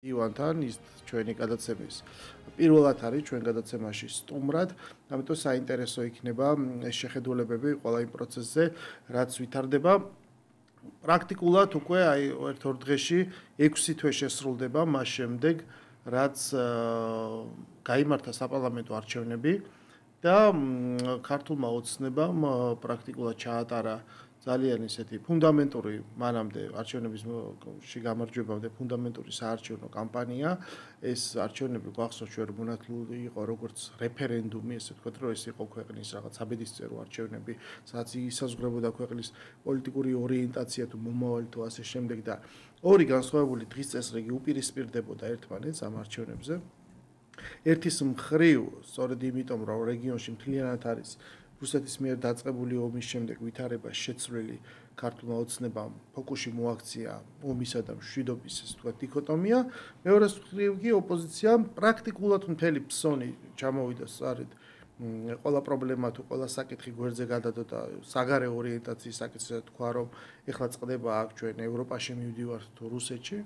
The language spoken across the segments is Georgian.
ივანთან ის ჩვენი გადაცემის პირველად არის ჩვენ გადაცემაში სტუმრად, ამიტომ საინტერესო იქნება ეს შეხედულებები ყველა იმ პროცესზე, რაც ვითარდება. პრაქტიკულად უკვე ერთ-ორ დღეში 6 თვე შესრულდება მას შემდეგ, რაც გაიმართა საპარლამენტო არჩევნები და ქართულმა ოცნებამ პრაქტიკულად ჩაატარა ძალიან ისეთი ფუნდამენტური მანამდე არჩევნებისში გამარჯვებამდე ფუნდამენტური საარჩევნო კამპანია. ეს არჩევნები გვახსოვს ჩვენ რომ მონათლული იყო როგორც რეფერენდუმი, ესე ვთქვათ, რომ ეს იყო ქვეყნის რაღაც საბედისწერო არჩევნები, სადაც ისაზღვრებოდა ქვეყნის პოლიტიკური ორიენტაცია თუ მომავალი თუ ასე შემდეგ და ორი განსხვავებული დღის წესრიგი უპირისპირდებოდა ერთმანეთს ამ არჩევნებზე. ერთის მხრივ, სწორედ იმიტომ რომ რეგიონში მთლიანად არის რუსეთის მიერ დაწყებული ომის შემდეგ ვითარება შეცვლილი ქართულმა ოცნებამ ფოკუსში მოაქცია ომისა და მშვიდობის ეს თქვა დიქოტომია. მეორეს მხრივ კი ოპოზიციამ პრაქტიკულად მთელი ფსონი ჩამოვიდა სწორედ ყველა პრობლემა თუ ყველა საკითხი გვერდზე გადადო და საგარეო ორიენტაციის საკითხზე თქვა რომ ეხლა წყდება აქ ჩვენ ევროპაში მივდივართ თუ რუსეთში.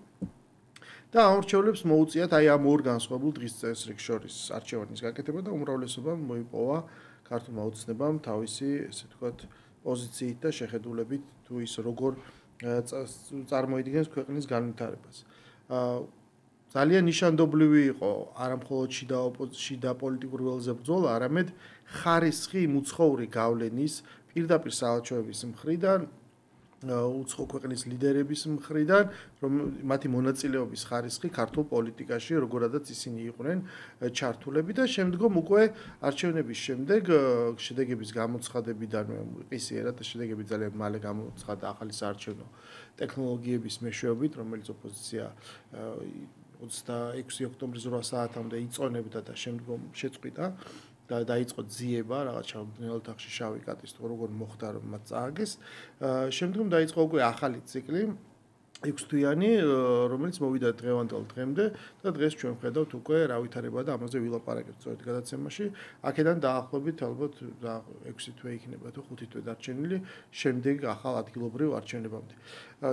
და ამ არჩევნებს მოუწიათ აი ამ ორ განსხვავებულ დღის წესრიგს შორის არჩევანის გაკეთება და უმრავლესობამ მოიპოვა ქართულმა ოცნებამ თავისი, ესე ვთქვათ, პოზიციით და შეხედულებით თუ ის როგორ წარმოიდგენს ქვეყნის განვითარებას. ძალიან ნიშანდობლივი იყო არა მხოლოდ შიდა პოლიტიკურ ველზე ბრძოლა, არამედ ხარისხი უცხოური გავლენის პირდაპირ საელჩოების მხრიდან უცხო ქვეყნის ლიდერების მხრიდან, რომ მათი მონაწილეობის ხარისხი ქართულ პოლიტიკაში, როგორადაც ისინი იყვნენ ჩართულები და შემდგომ უკვე არჩევნების შემდეგ შედეგების გამოცხადებიდანვე ყისიერად და შედეგები ძალიან მალე გამოცხადა ახალი საარჩევნო ტექნოლოგიების მეშვეობით, რომელიც ოპოზიცია 26 ოქტომბრის 8 საათამდე იწონებდა და შემდგომ შეწყვიტა. და დაიწყო ძიება რაღაც ჩამდგენელ თახში შავი კატის თუ როგორ მოხდა რომ მათ წააგეს. შემდგომ დაიწყო უკვე ახალი ციკლი 6 თვიანი, რომელიც მოვიდა დღევანდელ დღემდე და დღეს ჩვენ ვხედავთ უკვე რა ვითარება და ამაზე ვილაპარაკებთ სწორედ გადაცემაში. აქედან დაახლოებით ალბათ 6 თვე იქნება თუ 5 თვე დარჩენილი შემდეგ ახალ ადგილობრივ არჩევნებამდე.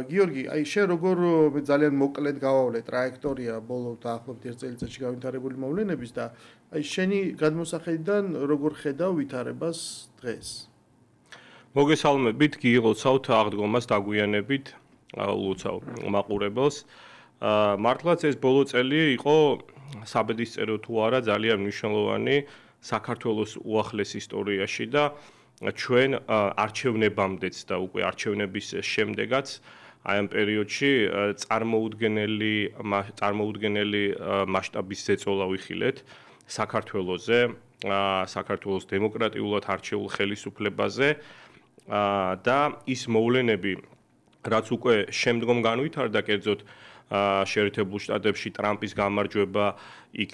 გიორგი, აი შენ როგორ მე ძალიან მოკლედ გავავლე ტრაექტორია ბოლო დაახლოებით 1 წელიწადში გავითარებული მოვლენების და აი შენი გადმოსახედიდან როგორ ხედავ ვითარებას დღეს? მოგესალმებით, გიიღოცავთ აღდგომას დაგვიანებით. ლუცავ მაყურებელს. მართლაც ეს ბოლო წელი იყო საბედისწერო თუ არა ძალიან მნიშვნელოვანი საქართველოს უახლეს ისტორიაში და ჩვენ არჩევნებამდეც და უკვე არჩევნების შემდეგაც აი ამ პერიოდში წარმოუდგენელი მასშტაბის ზეწოლა ვიხილეთ საქართველოზე, საქართველოს დემოკრატიულად არჩეულ ხელისუფლებაზე და ის მოვლენები რაც უკვე შემდგომ განვითარდა კერძოდ შეერთებულ შტატებში ტრამპის გამარჯვება, იქ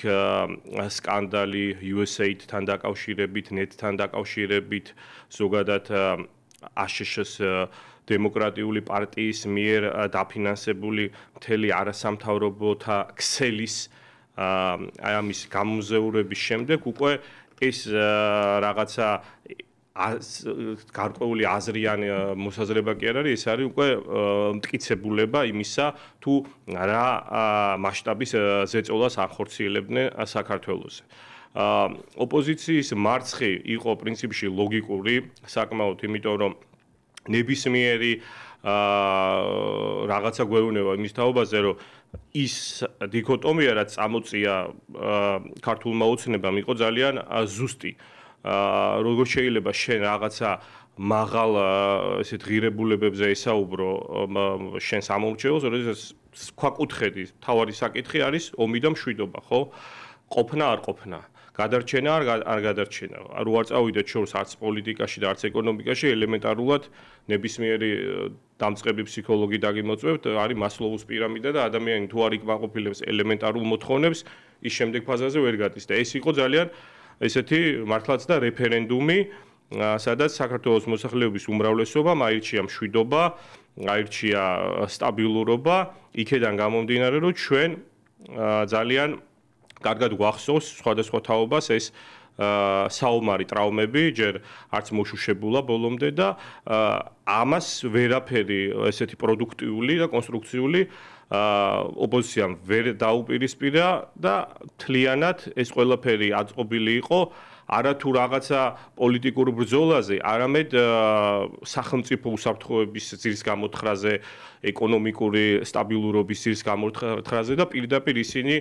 სკანდალი USAID-თან დაკავშირებით, NET-თან დაკავშირებით, ზოგადად ASHS დემოკრატიული პარტიის მიერ დაფინანსებული მთელი არასამთავრობოთა ქსელის აი ამის გამოზეურების შემდეგ უკვე ეს რაღაცა გარკვეული აზრიანი მოსაზრება კი არ არის, ეს არის უკვე მტკიცებულება იმისა, თუ რა მასშტაბის ზეწოლას ახორციელებდნენ საქართველოზე. ოპოზიციის მარცხი იყო პრინციპში ლოგიკური, საკმაოდ, იმიტომ რომ ნებისმიერი რაღაცა გვეუბნება იმის თაობაზე, რომ ის დიქოტომია, რაც წამოწია ქართულმა ოცნებამ, იყო ძალიან ზუსტი. როგორ შეიძლება შენ რაღაცა მაღალ ესეთ ღირებულებებზე ესაუბრო შენ სამომრჩეველს, როდესაც ქვაკუთხედი თავარი საკითხი არის ომი და მშვიდობა, ხო? ყოფნა არ ყოფნა, გადარჩენა არ გადარჩენა. რო არ წავიდეთ შორს არც პოლიტიკაში და არც ეკონომიკაში, ელემენტარულად ნებისმიერი დამწყები ფსიქოლოგი დაგიმოწვევთ, არის მასლოუს პირამიდა და ადამიანი თუ არ იკმაყოფილებს ელემენტარულ მოთხოვნებს, ის შემდეგ ფაზაზე ვერ გადის და ეს იყო ძალიან ესეთი მართლაც და რეფერენდუმი, სადაც საქართველოს მოსახლეობის უმრავლესობამ აირჩია მშვიდობა, აირჩია სტაბილურობა, იქედან გამომდინარე, რომ ჩვენ ძალიან კარგად გვახსოვს სხვადასხვა თაობას ეს საომარი ტრავმები, ჯერ არც მოშუშებულა ბოლომდე და ამას ვერაფერი ესეთი პროდუქტიული და კონსტრუქციული ოპოზიციამ ვერ დაუპირისპირა და თლიანად ეს ყველაფერი აწყობილი იყო არა თუ რაღაცა პოლიტიკურ ბრძოლაზე, არამედ სახელმწიფო უსაფრთხოების ძირის გამოთხრაზე, ეკონომიკური სტაბილურობის ძირის გამოთხრაზე და პირდაპირ ისინი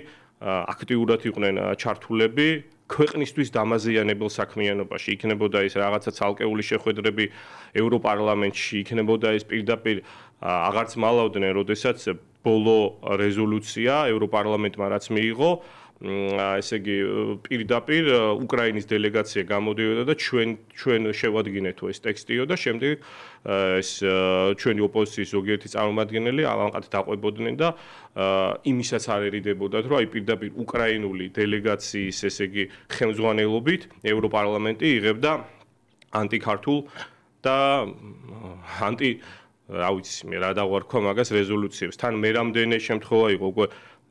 აქტიურად იყვნენ ჩართულები ქვეყნისთვის დამაზიანებელ საქმიანობაში. იქნებოდა ეს რაღაცა ცალკეული შეხვედრები ევროპარლამენტში, იქნებოდა ეს პირდაპირ აღარც მალავდნენ, როდესაც ბოლო რეზოლუცია ევროპარლამენტმა რაც მიიღო, ესე იგი პირდაპირ უკრაინის დელეგაცია გამოდიოდა და ჩვენ შევადგინეთო ეს ტექსტიო და შემდეგ ეს ჩვენი ოპოზიციის ზოგიერთი წარმომადგენელი ალანყად დაყვებოდნენ და იმისაც არ ერიდებოდათ, რომ აი პირდაპირ უკრაინული დელეგაციის ესე იგი ხელმძღვანელობით ევროპარლამენტი იღებდა ანტიქართულ და რა ვიცი მე რა დავარქვა მაგას რეზოლუციებს. თან მე რამდენი შემთხვევა იყო უკვე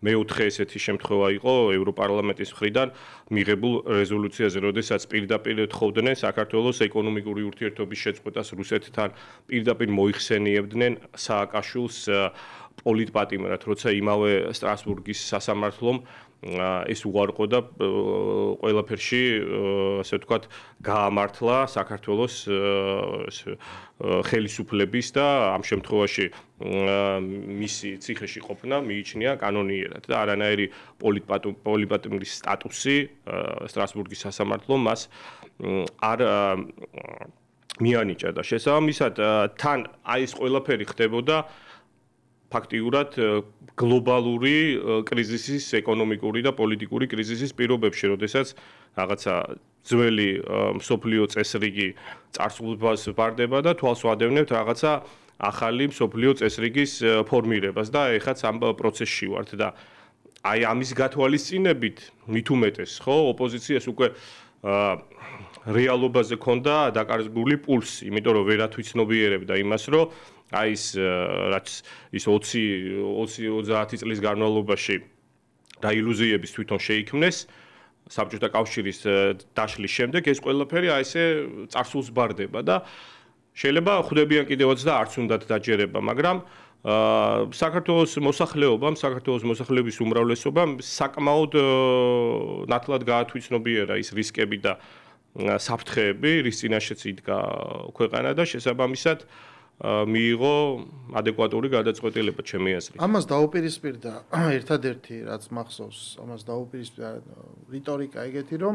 მეოთხე ესეთი შემთხვევა იყო ევროპარლამენტის მხრიდან მიღებულ რეზოლუციაზე, როდესაც პირდაპირ თხოვდნენ საქართველოს ეკონომიკური ურთიერთობის შეწყვეტას რუსეთთან, პირდაპირ მოიხსენიებდნენ სააკაშვილს პოლიტპატიმრად, როცა იმავე სტრასბურგის სასამართლომ ეს უარყოდა ყველაფერში, ასე ვთქვათ, გაამართლა საქართველოს ხელისუფლების და ამ შემთხვევაში მისი ციხეში ყოფნა მიიჩნია კანონიერად და არანაირი პოლიტპატიმრის სტატუსი სტრასბურგის სასამართლომ მას არ მიანიჭა და შესაბამისად თან აი ეს ყველაფერი ხდებოდა ფაქტიურად გლობალური კრიზისის, ეკონომიკური და პოლიტიკური კრიზისის პირობებში, როდესაც რაღაცა ძველი მსოფლიო წესრიგი წარსულობას ვარდება და თვალს ვადევნებთ რაღაცა ახალი მსოფლიო წესრიგის ფორმირებას და ეხაც ამ პროცესში ვართ და აი ამის გათვალისწინებით მით უმეტეს, ხო, ოპოზიციას უკვე რეალობაზე ქონდა დაკარგული პულსი, იმიტომ რომ ვერათ ვიცნობიერებდა იმას, რომ აი ეს რაც ის 20-30 წლის განმავლობაში რა ილუზიების თვითონ შეიქმნეს საბჭოთა კავშირის დაშლის შემდეგ ეს ყველაფერი აი ესე წარსულს ბარდება და შეიძლება ხვდებიან კიდევაც და არც უნდათ დაჯერება, მაგრამ საქართველოს მოსახლეობის უმრავლესობამ საკმაოდ ნათლად გაათვითცნობიერა ის რისკები და საფრთხეები, რის წინაშეც იდგა ქვეყანა და შესაბამისად მიიღო ადეკვატური გადაწყვეტილება ჩემი აზრით. ამას დაუპირისპირდა ერთადერთი რაც მახსოვს, ამას დაუპირისპირდა რიტორიკა ეგეთი რომ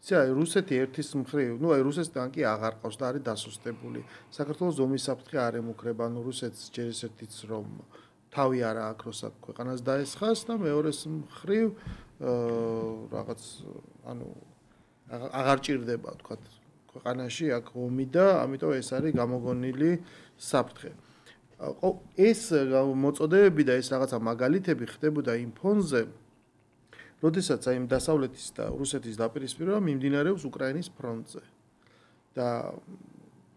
იცი რუსეთი ერთის მხრივ, აი რუსეთთან კი აღარ ყავს და არის დასუსტებული. საქართველოს ომის საფრთხე არ ემუქრება, რუსეთს ჯერ ესეთიც რომ თავი არა აქვს როცა ქვეყანას დაესხას და მეორეს მხრივ რაღაც აღარ ჭირდება თქვა ქვეყანაში აქ ომი და ამიტომ ეს არის გამოგონილი საფრთხე. ეს მოწოდებები და ეს რაღაცა მაგალითები ხდებოდა იმ ფონზე, როდესაც აი დასავლეთის და რუსეთის დაპირისპირება მიმდინარეობს უკრაინის ფრონტზე. და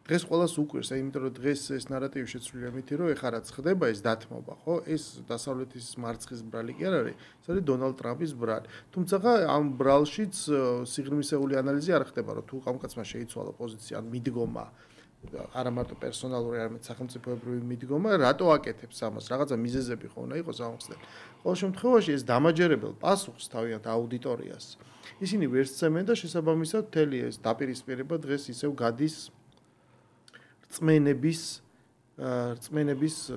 დღეს ყველას უკვირს, იმიტომ რომ დღეს ეს ნარატივი შეცვლილია მითი, რომ ეხლა რაც ხდება ეს დათმობა, ხო? ეს დასავლეთის მარცხის ბრალი კი არ არის, ეს არის დონალდ ტრამპის ბრალი. თუმცა ამ ბრალშიც სიღრმისეული ანალიზი არ ხდება, რომ თუ ამ კაცმა შეიცვალა პოზიცია, ან მიდგომა, არა მარტო პერსონალური, არამედ სახელმწიფოებრივი მიდგომა, რატო აკეთებს ამას? რაღაცა მიზეზები ხო უნდა იყოს ამხსნელი. ყოველ შემთხვევაში ეს დამაჯერებელ პასუხს თავიანთ აუდიტორიას ისინი ვერ სცემენ და შესაბამისად მთელი ეს დაპირისპირება დღეს ისევ გადის რწმენების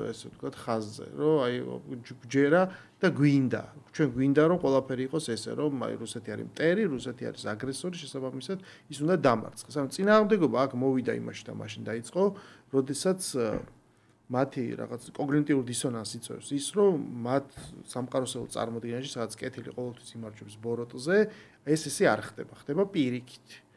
ესე ვთქვათ ხაზზე, რომ აი ჯერა და გვინდა. ჩვენ გვინდა რომ ყველაფერი იყოს ესე, რომ აი რუსეთი არის მტერი, რუსეთი არის აგრესორი, შესაბამისად ის უნდა დამარცხეს. ანუ წინააღმდეგობა აქ მოვიდა იმაში და მაშინ დაიწყო, როდესაც მათი რაღაც კოგნიტიური დისონანსი იწვევს ის, რომ მათ სამყაროსეულ წარმოდგენაში, სადაც კეთილი ყოველთვის იმარჯვებს ბოროტზე, ესე არ ხდება, ხდება პირიქით.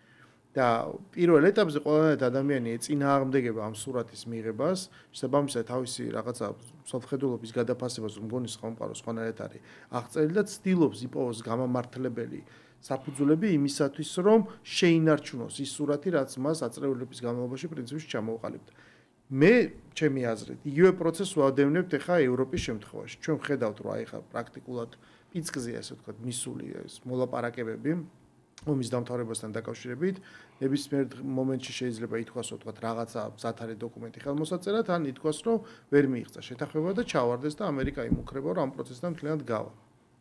და პირველ ეტაპზე ყველანაირ ადამიანი ეწინააღმდეგება ამ სურათის მიღებას, შესაბამისად თავისი რაღაცა სოფხედულობის გადაფასებას, რომ გონის სამყარო სხვანაირად არის აღწერილი და ცდილობს იპოვოს გამამართლებელი საფუძვლები იმისათვის, რომ შეინარჩუნოს ის სურათი, რაც მას აწრეულების განმავლობაში პრინციპში ჩამოუყალიბდა. მე ჩემი აზრით, იგივე პროცესს ვადევნებთ ახლა ევროპის შემთხვევაში. ჩვენ ვხედავთ, რომ აი ახლა პრაქტიკულად პიცკზეა, ასე ვთქვათ, მისული ეს მოლაპარაკებები ომის დამთავრებასთან დაკავშირებით ნებისმიერ მომენტში შეიძლება ითქვას, რომ თქვა რაღაცა ზათარი დოკუმენტი ხელმოსაწერად, ან ითქვას, რომ ვერ მიიღწა შეთანხმება და ჩავარდეს და ამერიკა იმუქრება, რომ ამ პროცესთან მთლიანად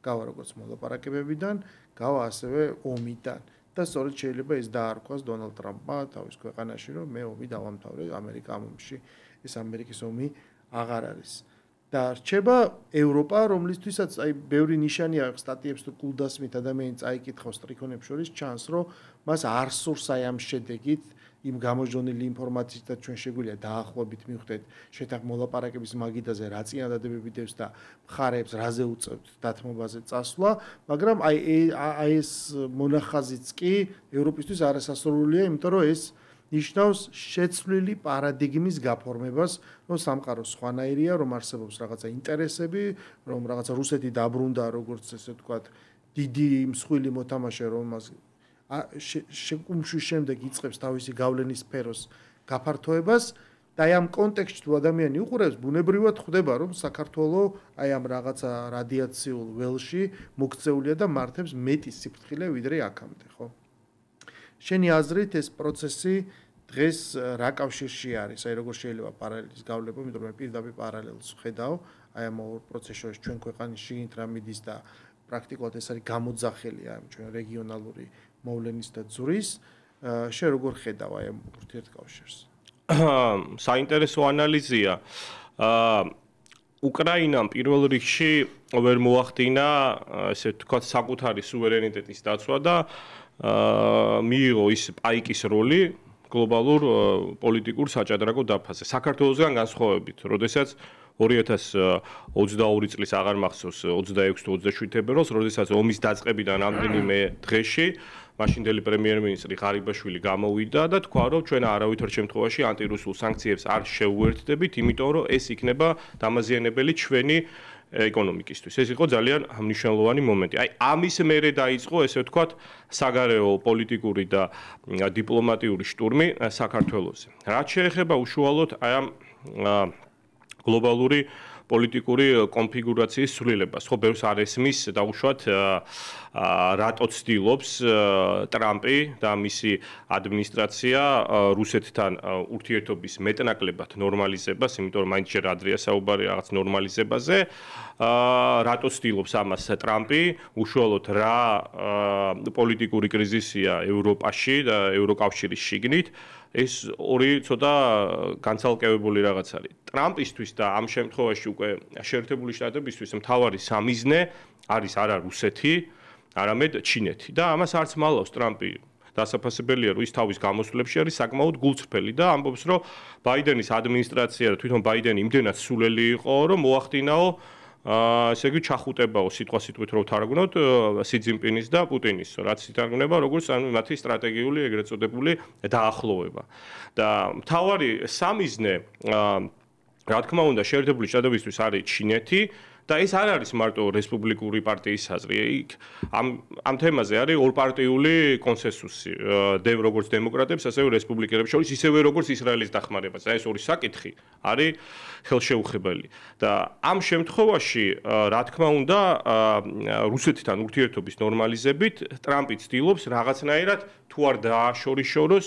გავა როგორც მოლაპარაკებებიდან, გავა ასევე ომიდან. და სწორედ შეიძლება ეს დაარქვას დონალდ ტრამპმა თავის ქვეყანაში, რომ მე ომი დავამთავრე, ამერიკა ამ ომში, ეს ამერიკის ომი აღარ არის. და რჩება ევროპა, რომლისთვისაც აი ბევრი ნიშანი აქვს სტატიებს თუ გულდასმით ადამიანი წაიკითხავს სტრიქონებს შორის ჩანს, რომ მას არ სურს აი ამ შედეგით იმ გამოჟონილი ინფორმაციით და ჩვენ შეგვიძლია დაახლოებით მივხვდეთ შეთანხმების მოლაპარაკების მაგიდაზე რა წინადადებები დევს და მხარეებს რაზე უწევთ დათმობაზე წასვლა, მაგრამ აი ეს მონახაზიც კი ევროპისთვის არასასურველია, იმიტომ რომ ეს ნიშნავს შეცვლილი პარადიგმის გაფორმებას, რომ სამყარო სხვანაირია, რომ არსებობს რაღაცა ინტერესები, რომ რაღაცა რუსეთი დაბრუნდა, როგორც ესე ვთქვათ, დიდი მსხვილი მოთამაშე, რომ მას შეკუმშვის შემდეგ იწყებს თავისი გავლენის სფეროს გაფართოებას და აი ამ კონტექსტში თუ ადამიანი უყურებს, ბუნებრივად ხვდება, რომ საქართველო აი ამ რაღაცა რადიაციულ ველში მოქცეულია და მართებს მეტი სიფრთხილე ვიდრე აქამდე, ხო? შენი აზრით ეს პროცესი დღეს რა კავშირში არის? აი როგორ შეიძლება პარალელის გავლება, იმიტომ რომ პირდაპირ პარალელს ვხედავ, აი ამ ორ პროცესს შორის ჩვენ ქვეყანის შიგნით რა მიდის და პრაქტიკულად ეს არის გამოძახილი ამ ჩვენ რეგიონალური მოვლენის და ძვრის. შენ როგორ ხედავ აი ამ ურთიერთკავშირს? საინტერესო ანალიზია. უკრაინამ პირველ რიგში ვერ მოახდინა, ესე ვთქვათ, საკუთარი სუვერენიტეტის დაცვა და მიიღო ის პაიკის როლი გლობალურ პოლიტიკურ საჭადრაკო დაფაზე. საქართველოსგან განსხვავებით, როდესაც 2022 წლის აღარ მახსოვს 26 თუ 27 თებერვალს, როდესაც ომის დაწყებიდან რამდენიმე დღეში მაშინდელი პრემიერ-მინისტრი ღარიბაშვილი გამოვიდა და თქვა, რომ ჩვენ არავითარ შემთხვევაში ანტირუსულ სანქციებს არ შევუერთდებით, იმიტომ რომ ეს იქნება დამაზიანებელი ჩვენი ეკონომიკისთვის. ეს იყო ძალიან მნიშვნელოვანი მომენტი. აი ამის მერე დაიწყო, ესე ვთქვათ, საგარეო პოლიტიკური და დიპლომატიური შტურმი საქართველოზე. რაც შეეხება უშუალოდ აი ამ გლობალური პოლიტიკური კონფიგურაციის ცვლილებას. ხო, ბევრს არ ესმის დაუშვათ რატო ცდილობს ტრამპი და მისი ადმინისტრაცია რუსეთთან ურთიერთობის მეტნაკლებად ნორმალიზებას, იმიტომ რომ მაინც ჯერ ადრეა საუბარი რაღაც ნორმალიზებაზე. რატო ცდილობს ამას ტრამპი? უშუალოდ რა პოლიტიკური კრიზისია ევროპაში და ევროკავშირის შიგნით. ეს ორი ცოტა განცალკევებული რაღაც არის. ტრამპისთვის და ამ შემთხვევაში უკვე შეერთებული შტატებისთვის მთავარი სამიზნე არის არა რუსეთი, არამედ ჩინეთი. და ამას არც მალავს ტრამპი. დასაფასებელია, რომ ის თავის გამოსვლებში არის საკმაოდ გულწრფელი და ამბობს, რომ ბაიდენის ადმინისტრაცია და თვითონ ბაიდენი იმდენად სულელი იყო, რომ მოახდინაო ესე იგი ჩახუტებაო სიტყვასიტყვით რო ვთარგმნოთ სი ძინპინის და პუტინის, რაც ითარგმნება როგორც მათი სტრატეგიული ეგრეთ წოდებული დაახლოვება. და მთავარი სამიზნე რა თქმა უნდა შეერთებული შტატებისთვის არის ჩინეთი და ეს არ არის მარტო რესპუბლიკური პარტიის აზრი. ამ თემაზე არის ორპარტიული კონსენსუსი, როგორც დემოკრატებს, ასევე რესპუბლიკელებს შორის, ისევე როგორც ისრაელის დახმარებას. ეს ორი საკითხი არის ხელშეუხებელი. და ამ შემთხვევაში, რა თქმა უნდა, რუსეთთან ურთიერთობის ნორმალიზებით ტრამპი ცდილობს რაღაცნაირად თუ არ დააშორიშოროს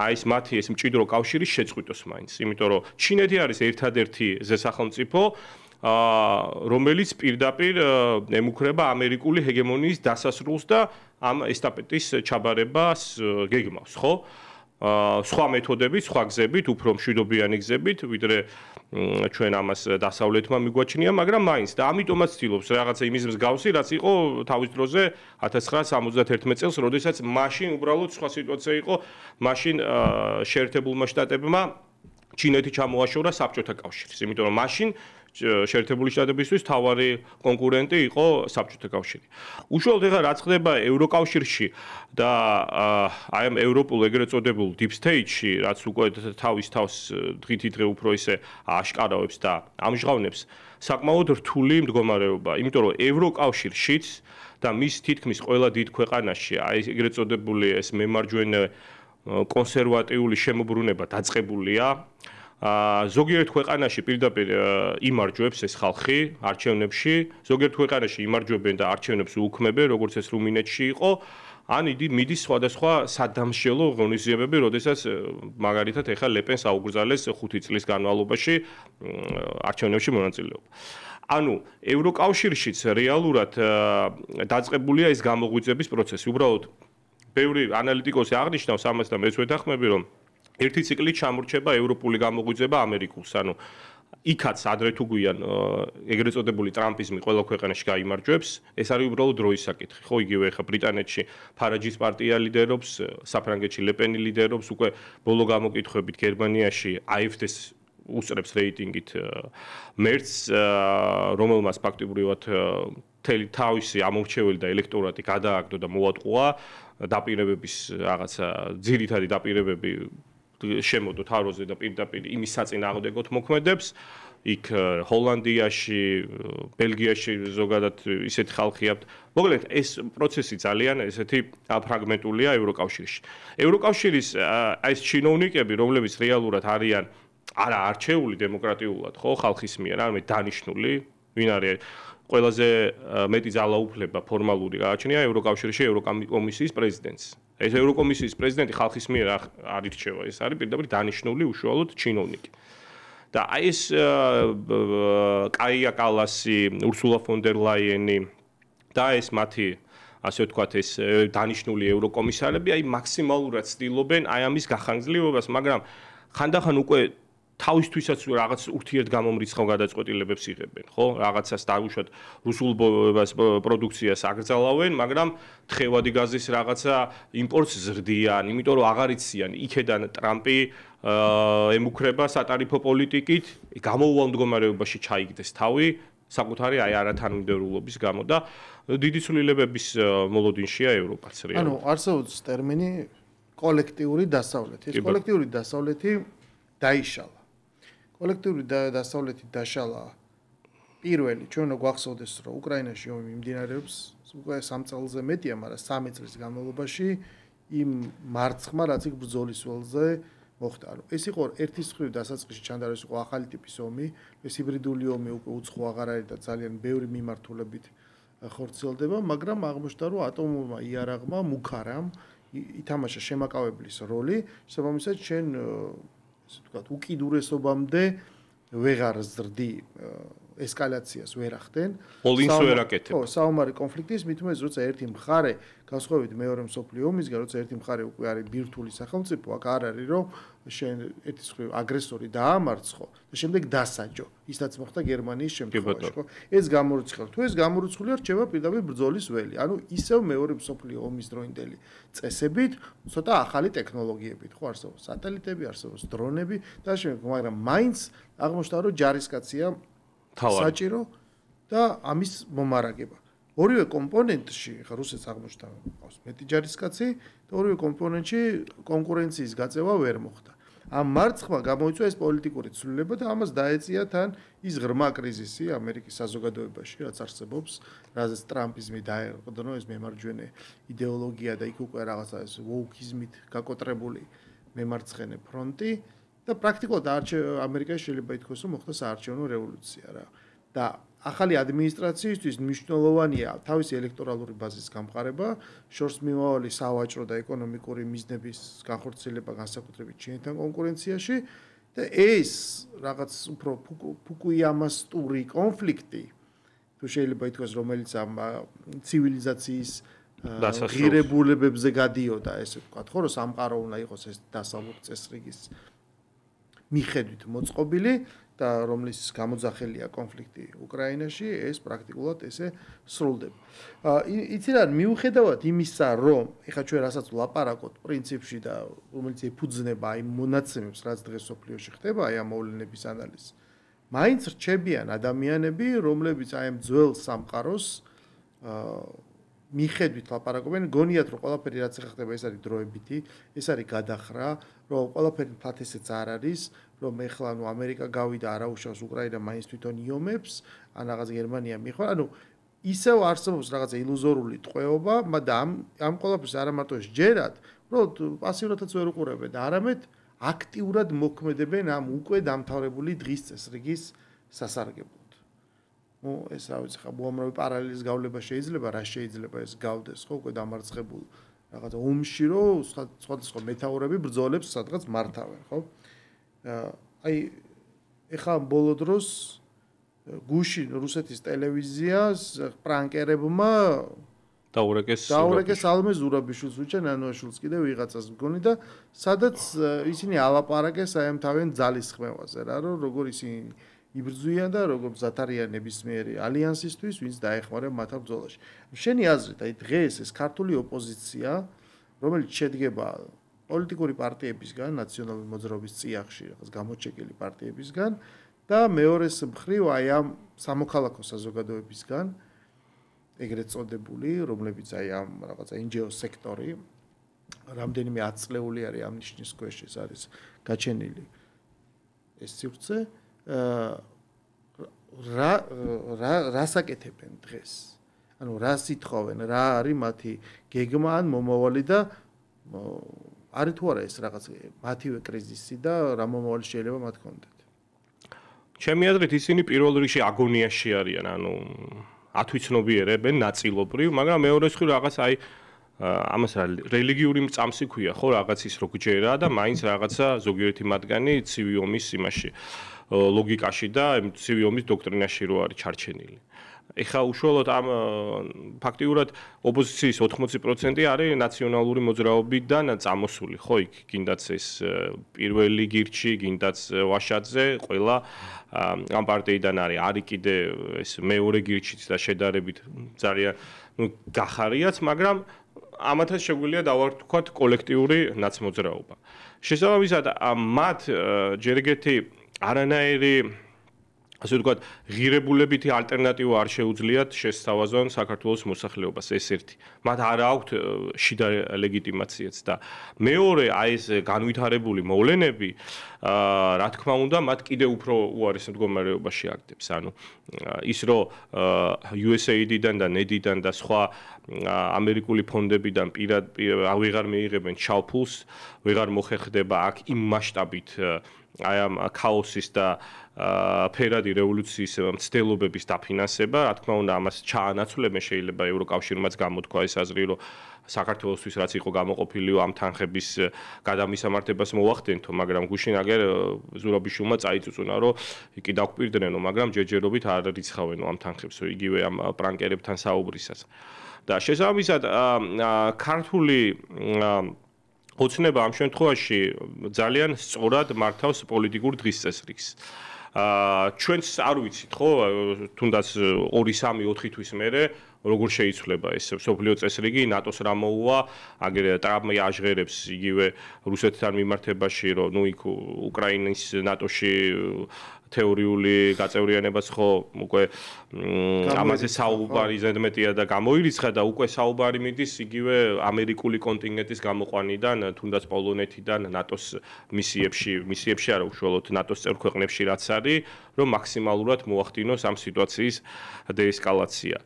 აი ეს მათი ეს მჭიდრო კავშირი შეწყვიტოს მაინც. იმიტომ რომ ჩინეთი არის ერთადერთი ზესახელმწიფო რომელიც პირდაპირ ემუქრება ამერიკული ჰეგემონიის დასასრულს და ამ ესტაფეტის ჩაბარებას გეგმავს, ხო? სხვა მეთოდებით, სხვა გზებით, უფრო მშვიდობიანი გზებით, ვიდრე ჩვენ ამას დასავლეთმა მიგვაჩნია, მაგრამ მაინც და ამიტომაც ცდილობს რაღაცა იმის მსგავსი, რაც იყო თავის დროზე 1971 წელს, როდესაც მაშინ უბრალოდ სხვა სიტუაცია იყო, მაშინ შეერთებულმა შტატებმა ჩინეთი ჩამოაშორა საბჭოთა კავშირს, იმიტომ რომ მაშინ შეერთებული შტატებისთვის თავარი კონკურენტი იყო საბჭოთა კავშირი. უშუალოდ ეხლა რაც ხდება ევროკავშირში და აი ამ ევროპულ ეგრეთ წოდებულ deep state-ში, რაც უკვე თავის თავს დღითი დღე უფრო ისე აშკარავებს და ამჟღავნებს საკმაოდ რთული მდგომარეობა, იმიტომ რომ ევროკავშირშიც და მის თითქმის ყველა დიდ ქვეყანაში აი ეგრეთ წოდებული ეს მემარჯვენე კონსერვატიული შემოbrunება დაწყებულია. ზოგიერთ ქვეყანაში პირდაპირ იმარჯვებს ეს ხალხი არჩევნებში, ზოგიერთ ქვეყანაში იმარჯვებენ და არჩევნებს უქმებენ, როგორც ეს რუმინეთში იყო. ან მიდის სხვადასხვა სადამსჯელო ღონისძიებები, როდესაც მაგალითად ეხლა ლეპენს აუგზავნეს 5 წლის განმავლობაში არჩევნებში მონაწილეობა. ანუ ევროკავშირშიც რეალურად დაწყებულია ეს გამოღვიძების პროცესი. უბრალოდ ბევრი ანალიტიკოსი აღნიშნავს ამას და მეც ვეთანხმები, რომ ერთი ციკლით ჩამორჩება ევროპული გამოღვიძება ამერიკულს. ანუ იქაც ადრე თუ გვიან ეგრეთ წოდებული ტრამპიზმი ყველა ქვეყანაში გაიმარჯვებს. ეს არის უბრალოდ დროის საკითხი. ხო, იგივე ხა ბრიტანეთში ფარაჯის პარტია ლიდერობს, საფრანგეთში ლეპენი ლიდერობს, უკვე ბოლო გამოკითხვებით გერმანიაში AfD-ს უსწრებს რეიტინგით მერცს, რომელმაც ფაქტობრივად მთელი თავისი ამორჩეველი და ელექტორატი გადააგდო და მოატყუა დაპირებების რაღაცა ძირითადი დაპირებები შემოდო თავზე და პირდაპირ იმის საწინააღმდეგოდ მოქმედებს. იქ ჰოლანდიაში, ბელგიაში ზოგადად ისეთი ხალხი აქვს. მოკლედ ეს პროცესი ძალიან ესეთი ფრაგმენტულია ევროკავშირში. ევროკავშირის ეს ჩინოვნიკები, რომლებიც რეალურად არიან არა არჩეული დემოკრატიულად, ხო, ხალხის მიერ, არამედ დანიშნული, ვინ არის ყველაზე მეტი ძალაუფლება ფორმალური გააჩნია ევროკავშირში ევროკომისიის პრეზიდენტს. ეს ევროკომისიის პრეზიდენტი ხალხის მიერ არ ირჩევა, ეს არის პირდაპირ დანიშნული უშუალოდ ჩინოვნიკი. და აი ეს კაია კალასი, ურსულა ფონ დერ ლაიენი და ეს მათი ასე ვთქვათ ეს დანიშნული ევროკომისარები აი მაქსიმალურად ცდილობენ აი ამის გახანგრძლივებას, მაგრამ ხანდახან უკვე თავისთვისაც რაღაც ურთიერთგამომრიცხავ გადაწყვეტილებებს იღებენ, ხო? რაღაცას დაუშვათ რუსულ პროდუქციას აკრძალავენ, მაგრამ თხევადი გაზის რაღაცა იმპორტს ზრდიან, იმიტომ რომ აღარ იციან, იქედან ტრამპი ემუქრება სატარიფო პოლიტიკით, გამოუვალ მდგომარეობაში ჩაიგდეს თავი, საკუთარი აი არათანმიმდევრულობის გამო და დიდი ცვლილებების მოლოდინშია ევროპაც რეალურად. ანუ არსებობს ტერმინი კოლექტიური დასავლეთი. ეს კოლექტიური დასავლეთი დაიშალა. კოლექტიური დასავლეთი დაშალა პირველი ჩვენ რო გვახსოვდეს რომ უკრაინაში ომი მიმდინარეობს უკვე 3 წელზე მეტია, მაგრამ 3 წლის განმავლობაში იმ მარცხმა რაც იქ ბრძოლის ველზე მოხდა. ანუ ეს იყო ერთის მხრივ დასაწყისში ჩანდარეს იყო ახალი ტიპის ომი, ეს ჰიბრიდული ომი უკვე უცხო აღარ არის და ძალიან ბევრი მიმართულებით ხორციელდება, მაგრამ აღმოჩნდა რომ ატომურმა იარაღმა მუქარამ ითამაშა შემაკავებლის როლი, შესაბამისად ჩვენ ასე ვთქვათ, უკიდურესობამდე ვეღარ ზრდი ესკალაციას ვერ ახდენ. ოლინს ვერ აკეთებ. ხო, საომარი კონფლიქტის მithumes, როცა ერთი მხარე განსხვავებით მეორე მსოფლიო ომისგან, როცა ერთი მხარე უკვე არის ბირთვული სახელმწიფო, აქ არ არის რომ შენ ერთის მხრივ აგრესორი დაამარცხო და შემდეგ დასაჯო. ისაც მოხდა გერმანიის შემთხვევაში, ხო? ეს გამორიცხავ. თუ ეს გამორიცხულია, რჩება პირდაპირ ბრძოლის ველი. ანუ ისევ მეორე მსოფლიო ომის დროინდელი წესებით, ცოტა ახალი ტექნოლოგიებით, ხო, არსებობს სატელიტები, არსებობს დრონები და შემდეგ, მაგრამ მაინც აღმოჩნდა რომ ჯარისკაცია საჭირო და ამის მომარაგება. ორივე კომპონენტში, ხა რუსეთს აღმოჩნდა ყავს მეტი ჯარისკაცი და ორივე კომპონენტში კონკურენციის გაწევა ვერ მოხდა. ამ მარცხმა გამოიწვია ეს პოლიტიკური ცვლილება და ამას დაეწია თან ის ღრმა კრიზისი ამერიკის საზოგადოებაში, რაც არსებობს, რაზეც ტრამპიზმი დაეყრდნო ეს მემარჯვენე იდეოლოგია და იქ უკვე რაღაცა ეს ვოუკიზმით გაკოტრებული მემარცხენე ფრონტი. და პრაქტიკულად ამერიკაში შეიძლება ითქვას, რომ მოხდა საარჩევნო რევოლუცია რა. და ახალი ადმინისტრაციისთვის მნიშვნელოვანია თავისი ელექტორალური ბაზის გამყარება, შორს მიმავალი სავაჭრო და ეკონომიკური მიზნების განხორციელება განსაკუთრებით ჩინეთთან კონკურენციაში და ეს რაღაც უფრო ფუკუიამასტური კონფლიქტი, თუ შეიძლება ითქვას, რომელიც ამ ცივილიზაციის ღირებულებებზე გადიოდა, ესე ვთქვათ, ხო, რომ სამყარო უნდა იყოს ეს დასავლური წესრიგის მიხედვით მოწყობილი და რომლის გამოძახელია კონფლიქტი უკრაინაში, ეს პრაქტიკულად ესე სრულდება. იცი რა, მიუხედავად იმისა, რომ ეხლა ჩვენ რასაც ვლაპარაკობთ პრინციპში და რომელიც ეფუძნება აი მონაცემებს, რაც დღეს სოფლიოში ხდება, აი ამ მოვლენების ანალიზი. მაინც რჩებიან ადამიანები, რომლებიც აი ამ ძველ სამყაროს მიხედვით ლაპარაკობენ, გონიათ რომ ყველაფერი რაც ხდება ეს არის დროებითი, ეს არის გადახრა, რომ ყველაფერი ფათესეც არ არის, რომ ეხლა ნუ ამერიკა გავიდა არაუშავს უკრაინა მაინც თვითონ იომებს, ან რაღაც გერმანია მიხვა, ანუ ისევ არსებობს რაღაცა ილუზორული ტყვეობა, მაგრამ ამ ყველაფერს არა მარტო შეჯერათ, რომ პასიურადაც ვერ უყურებენ და არამედ აქტიურად მოქმედებენ ამ უკვე დამთავრებული დღის წესრიგის სასარგებლოდ. ეს რა ვიცი, ხა უამრავი პარალელის გავლება შეიძლება, რა შეიძლება ეს გავდეს, ხო, უკვე დამარცხებულ რაღაცა ომში, რომ სხვადასხვა მეთაურები ბრძოლებს სადღაც მართავენ, ხო? აი ეხლა ბოლო დროს გუშინ რუსეთის ტელევიზიას პრანკერებმა დაურეკეს ალმე ზურაბიშვილს უჩენ ანუაშვილს კიდე ვიღაცას მგონი და სადაც ისინი ალაპარაკეს აი ამ თავენ ძალის ხმევაზე რა რომ როგორ ისინი იბრძვიან და როგორ მზად არიან ნებისმიერი ალიანსისთვის ვინც დაეხმარება მათ ამ ბრძოლაში. შენი აზრით აი დღეს ეს ქართული ოპოზიცია რომელიც შედგება პოლიტიკური პარტიებისგან ნაციონალური მოძრაობის წიაღში რაღაც გამოჩეკილი პარტიებისგან და მეორეს მხრივ აი ამ სამოქალაქო საზოგადოებისგან ეგრეთ წოდებული, რომლებიც აი ამ რაღაცა NGO სექტორი რამდენიმე 10 წლეული არის ამ ნიშნის ქვეშ ეს არის გაჩენილი ეს სივრცე რას აკეთებენ დღეს? ანუ რას ითხოვენ, რა არის მათი გეგმა ან მომავალი და არის თუ არა ეს რაღაც მათივე კრიზისი და რა მომავალი შეიძლება მათ ჰქონდეთ? ჩემი აზრით ისინი პირველ რიგში აგონიაში არიან, ანუ ათვიცნობიერებენ ნაწილობრივ, მაგრამ მეორე მხრივ რაღაც აი ამას რელიგიური მწამსი ქვია, ხო, რაღაც ის რო გჯერა და მაინც რაღაცა ზოგიერთი მათგანი ცივი ომის იმაში ლოგიკაში და ცივი ომის დოქტრინაში რო არის ჩარჩენილი. ეხლა უშუალოდ ამ ფაქტიურად ოპოზიციის 80% არის ნაციონალური მოძრაობიდან წამოსული, ხო, იქ გინდაც ეს პირველი გირჩი, გინდაც ვაშაძე, ყველა ამ პარტიიდან არის კიდე ეს მეორე გირჩიც და შედარებით ძალიან გახარიაც, მაგრამ ამათაც შეგვიძლია დავარქვათ კოლექტიური ნაცმოძრაობა. შესაბამისად, მათ ჯერ ეგეთი არანაირი ასე ვთქვათ, ღირებულებითი ალტერნატივა არ შეუძლიათ შესთავაზონ საქართველოს მოსახლეობას, ეს ერთი. მათ არ აქვთ შიდა ლეგიტიმაციაც და მეორე აი ეს განვითარებული მოვლენები, რა თქმა უნდა, მათ კიდევ უფრო უარეს მდგომარეობაში აგდებს. ანუ ის რომ USAID-დან და NED-დან და სხვა ამერიკული ფონდებიდან პირად აღარ მიიღებენ ჩალფულს, ვეღარ მოხერხდება აქ იმ მასშტაბით აი ამ ქაოსის და ფერადი რევოლუციის მცდელობების დაფინანსება, რა თქმა უნდა, ამას ჩაანაცვლებენ, შეიძლება ევროკავშირმაც გამოთქვა ეს აზრი, რომ საქართველოსთვის რაც იყო გამოყოფილი ამ თანხების გადამისამართებას მოახდენთო, მაგრამ გუშინ აგერ ზურაბიშვილმა წაიწუწუნა, რომ კი დაგვპირდნენო, მაგრამ ჯერჯერობით არ რიცხავენო ამ თანხებს, იგივე ამ პრანკერებთან საუბრისას. და შესაბამისად, ქართული ოცნება ამ შემთხვევაში ძალიან სწორად მართავს პოლიტიკურ დღისწესრიგს. ჩვენც არ ვიცით, ხო, თუნდაც 2-3-4 თვის მერე როგორ შეიცვლება ეს სოფლიო წესრიგი, ნატოს რა მოუვა, აგერ ტრამპი აჟღერებს იგივე რუსეთთან მიმართებაში, რომ ნუ იქ უკრაინის ნატოში თეორიული გაწევრიანებას ხო უკვე ამაზე საუბარი ზედმეტია და გამოირიცხა და უკვე საუბარი მიდის იგივე ამერიკული კონტინგენტის გამოყვანიდან, თუნდაც პოლონეთიდან ნატოს მისიებში არა უშუალოდ ნატოს წევრ ქვეყნებში რაც არის, რომ მაქსიმალურად მოახდინოს ამ სიტუაციის დეესკალაცია.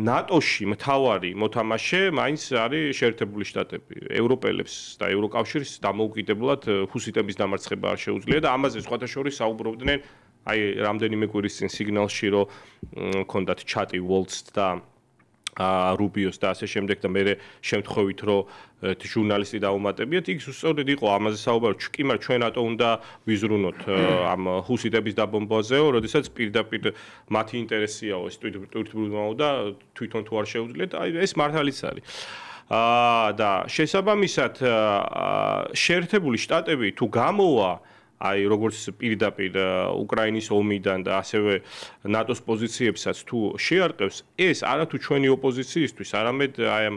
ნატოში მთავარი მოთამაშე მაინც არის შეერთებული შტატები. ევროპელებს და ევროკავშირს დამოუკიდებლად ჰუსიტების დამარცხება არ შეუძლია და ამაზე სხვათა შორის საუბრობდნენ აი რამდენიმე კვირის წინ სიგნალში რომ ქონდათ ჩატი ვოლცს და რუბიოს და ასე შემდეგ და მე შემთხვევით რომ ჟურნალისტი დაუმატებიათ იქ სწორედ იყო ამაზე საუბარი ჩვენ რატო უნდა ვიზრუნოთ ამ ჰუსიტების დაბომბვაზეო როდესაც პირდაპირ მათი ინტერესიაო ეს ტვირთბრუნვაო და თვითონ თუ არ შეუძლიათ აი ეს მართალიც არის და შესაბამისად შეერთებული შტატები თუ გამოვა აი როგორც პირდაპირ უკრაინის ომიდან და ასევე ნატოს პოზიციებსაც თუ შეარყევს ეს არათუ ჩვენი ოპოზიციისთვის არამედ აი ამ